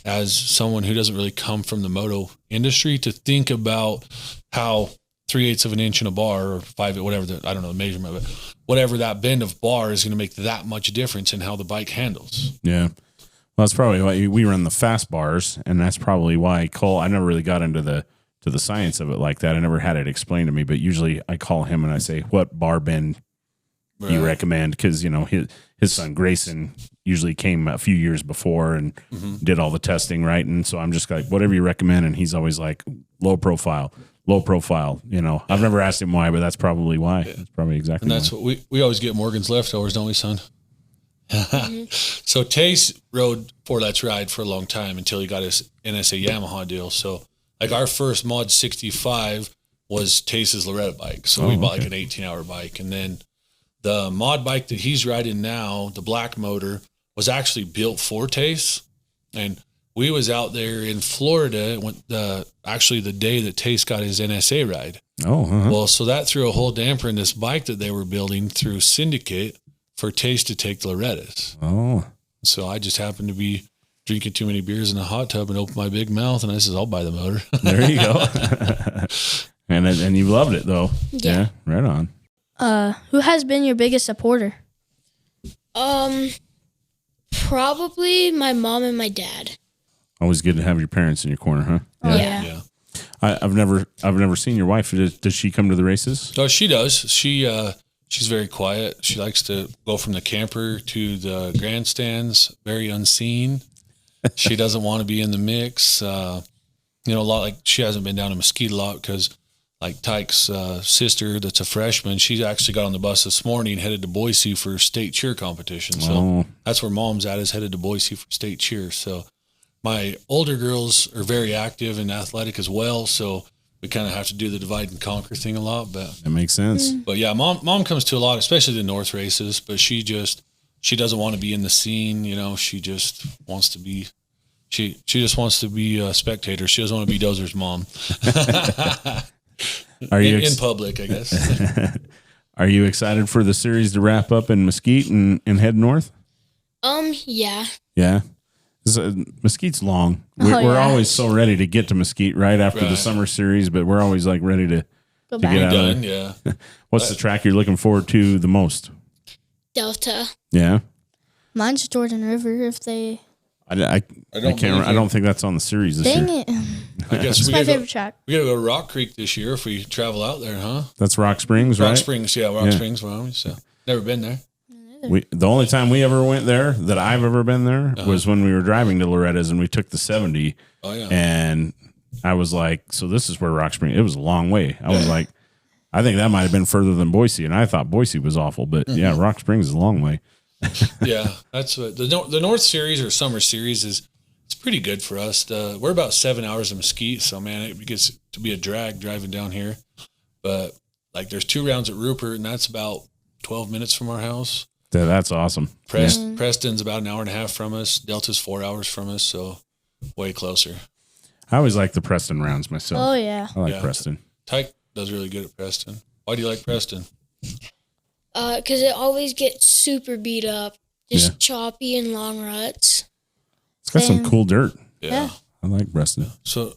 Speaker 3: as someone who doesn't really come from the moto industry to think about how 3/8 of an inch in a bar or 5, whatever I don't know the measurement, but whatever that bend of bar is going to make that much difference in how the bike handles.
Speaker 2: Yeah. Well, that's probably why we run the fast bars, and that's probably why Cole. I never really got into the science of it like that. I never had it explained to me, but usually I call him and I say, "What bar bend do you recommend?" Because his son Grayson usually came a few years before and did all the testing, right? And so I'm just like, whatever you recommend, and he's always like low profile. I've never asked him why, but that's probably why. That's probably exactly.
Speaker 3: And that's
Speaker 2: why.
Speaker 3: what we always get Morgan's leftovers, don't we, son? So Tace rode for Let's Ride for a long time until he got his NSA Yamaha deal. So like our first Mod 65 was Tace's Loretta bike. So we bought like an 18-hour bike. And then the mod bike that he's riding now, the black motor, was actually built for Tace. And we was out there in Florida actually the day that Tace got his NSA ride. Well, so that threw a whole damper in this bike that they were building through Syndicate for Tace to take the Lorettas. So I just happened to be drinking too many beers in a hot tub and opened my big mouth, and I said, I'll buy the motor.
Speaker 2: There you go. And you loved it though.
Speaker 4: Yeah.
Speaker 2: Right on.
Speaker 1: Who has been your biggest supporter?
Speaker 4: Probably my mom and my dad.
Speaker 2: Always good to have your parents in your corner, huh?
Speaker 1: Oh,
Speaker 4: Yeah.
Speaker 3: Yeah.
Speaker 2: I've never seen your wife. Does she come to the races?
Speaker 3: Oh, she does. She's very quiet. She likes to go from the camper to the grandstands, very unseen. She doesn't want to be in the mix. A lot like she hasn't been down to Mesquite a lot because like Tyke's sister that's a freshman, she actually got on the bus this morning, headed to Boise for state cheer competition. So that's where mom's at, is headed to Boise for state cheer. So my older girls are very active and athletic as well. So we kind of have to do the divide and conquer thing a lot, but
Speaker 2: That makes sense.
Speaker 3: But yeah, mom comes to a lot, especially the North races, but she doesn't want to be in the scene. She just wants to be, she just wants to be a spectator. She doesn't want to be Dozer's mom.
Speaker 2: Are you
Speaker 3: in public, I guess.
Speaker 2: Are you excited for the series to wrap up in Mesquite and head north?
Speaker 4: Yeah.
Speaker 2: Yeah. Mesquite's long. We're
Speaker 1: yeah.
Speaker 2: always so ready to get to Mesquite right after the
Speaker 3: Right.
Speaker 2: summer series, but we're always like ready to
Speaker 1: Go
Speaker 2: get
Speaker 1: back.
Speaker 2: out
Speaker 3: Done,
Speaker 2: of there.
Speaker 3: yeah.
Speaker 2: What's the track you're looking forward to the most?
Speaker 4: Delta.
Speaker 2: Yeah.
Speaker 1: Mine's Jordan River. If they
Speaker 2: I don't think that's on the series this
Speaker 1: dang
Speaker 2: year.
Speaker 1: it,
Speaker 3: I guess
Speaker 1: it's
Speaker 3: we
Speaker 1: my
Speaker 3: gotta,
Speaker 1: favorite track.
Speaker 3: we gotta go to Rock Creek this year if we travel out there, huh?
Speaker 2: That's Rock Springs, right?
Speaker 3: Rock Springs, yeah, Rock
Speaker 2: Yeah.
Speaker 3: Springs, Wyoming. So never been there.
Speaker 2: The only time we ever went there that I've ever been there was when we were driving to Loretta's and we took the 70.
Speaker 3: Oh yeah.
Speaker 2: And I was like, so this is where Rock Springs, it was a long way. I was like, I think that might have been further than Boise. And I thought Boise was awful, but yeah, Rock Springs is a long way.
Speaker 3: Yeah, that's what the North Series or Summer Series is. It's pretty good for us. We're about 7 hours of Mesquite, so man, it gets to be a drag driving down here. But like, there's 2 rounds at Rupert, and that's about 12 minutes from our house.
Speaker 2: Yeah, that's awesome.
Speaker 3: Preston's about an hour and a half from us. Delta's 4 hours from us, so way closer.
Speaker 2: I always like the Preston rounds myself.
Speaker 1: Oh yeah.
Speaker 2: I like
Speaker 3: Yeah.
Speaker 2: Preston.
Speaker 3: Tyke does really good at Preston. Why do you like Preston?
Speaker 4: Because it always gets super beat up. Just choppy and long ruts.
Speaker 2: It's got some
Speaker 1: Same.
Speaker 2: cool dirt.
Speaker 1: Yeah.
Speaker 2: I like Preston.
Speaker 3: So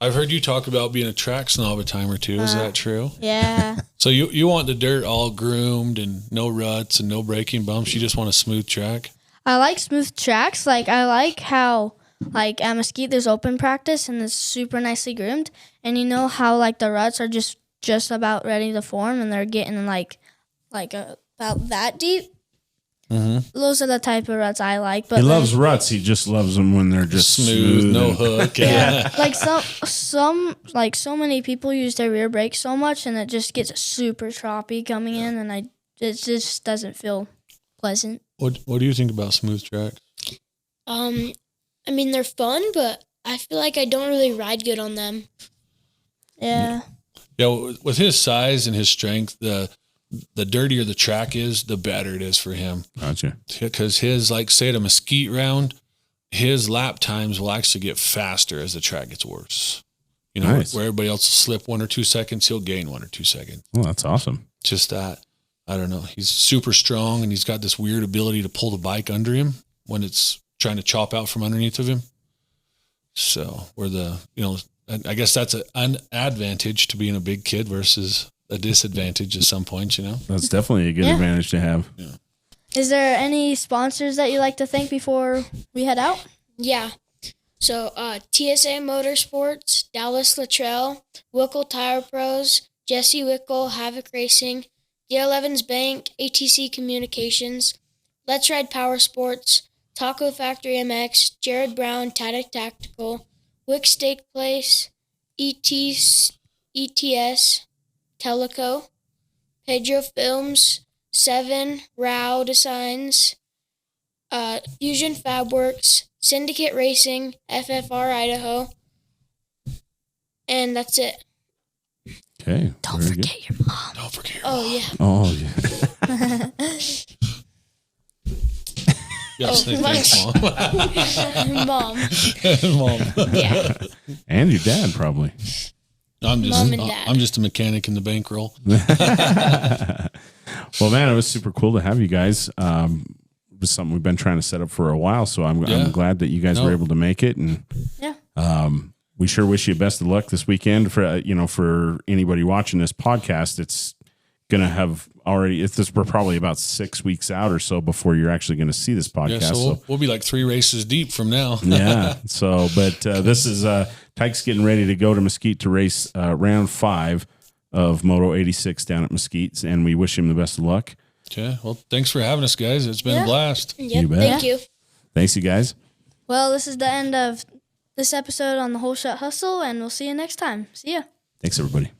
Speaker 3: I've heard you talk about being a track snob a time or two. Is that true?
Speaker 1: Yeah.
Speaker 3: So you want the dirt all groomed and no ruts and no braking bumps. You just want a smooth track.
Speaker 1: I like smooth tracks. Like I like how like at Mesquite there's open practice and it's super nicely groomed. And you know how like the ruts are just about ready to form and they're getting like about that deep.
Speaker 2: Mm-hmm.
Speaker 1: Those are the type of ruts I like. But
Speaker 2: He
Speaker 1: then,
Speaker 2: loves ruts. He just loves them when they're just smooth.
Speaker 3: no
Speaker 2: and-
Speaker 3: hook.
Speaker 1: yeah, like some like so many people use their rear brake so much and it just gets super choppy coming in and it just doesn't feel pleasant.
Speaker 3: What do you think about smooth tracks?
Speaker 4: I mean, they're fun, but I feel like I don't really ride good on them.
Speaker 1: Yeah.
Speaker 3: Yeah, with his size and his strength, the dirtier the track is, the better it is for him.
Speaker 2: Gotcha.
Speaker 3: Because his, like, say at a Mesquite round, his lap times will actually get faster as the track gets worse. You know,
Speaker 2: Nice.
Speaker 3: where everybody else will slip 1 or 2 seconds, he'll gain 1 or 2 seconds.
Speaker 2: Well, that's awesome.
Speaker 3: Just that, I don't know. He's super strong and he's got this weird ability to pull the bike under him when it's trying to chop out from underneath of him. So I guess that's an advantage to being a big kid versus a disadvantage at some point, you know?
Speaker 2: That's definitely a good
Speaker 1: Yeah.
Speaker 2: advantage to have.
Speaker 1: Is there any sponsors that you like to thank before we head out?
Speaker 4: Yeah. So, TSA Motorsports, Dallas Luttrell, Wickle Tire Pros, Jesse Wickle, Havoc Racing, Dale Evans Bank, ATC Communications, Let's Ride Power Sports, Taco Factory MX, Jared Brown, Tadec Tactical, Wick Steak Place, ETS, Teleco, Pedro Films, 7, Rao Designs, Fusion Fabworks, Syndicate Racing, FFR Idaho, and that's it.
Speaker 2: Okay.
Speaker 1: Don't
Speaker 2: very good.
Speaker 1: forget your mom.
Speaker 3: Don't forget.
Speaker 4: Oh, yeah.
Speaker 2: Oh, yeah.
Speaker 3: Yeah,
Speaker 4: my-
Speaker 3: thanks,
Speaker 4: Mom.
Speaker 3: Mom.
Speaker 4: Yeah.
Speaker 2: And your dad, probably.
Speaker 3: I'm
Speaker 4: Mom and Dad.
Speaker 3: I'm just a mechanic in the bankroll.
Speaker 2: Well, man, it was super cool to have you guys. It was something we've been trying to set up for a while, so I'm glad that you guys were able to make it. And
Speaker 1: Yeah.
Speaker 2: we sure wish you best of luck this weekend. For for anybody watching this podcast, it's gonna have already. We're probably about 6 weeks out or so before you're actually going to see this podcast.
Speaker 3: Yeah, so we'll be like 3 races deep from now.
Speaker 2: Yeah. So, but this is Tyke's getting ready to go to Mesquite to race round 5 of Moto 86 down at Mesquite, and we wish him the best of luck.
Speaker 3: Okay. Well, thanks for having us, guys. It's been a blast.
Speaker 4: Yep,
Speaker 2: You bet.
Speaker 4: thank you.
Speaker 2: Thanks, you guys.
Speaker 1: Well, this is the end of this episode on the Holeshot Hustle, and we'll see you next time. See ya.
Speaker 2: Thanks, everybody.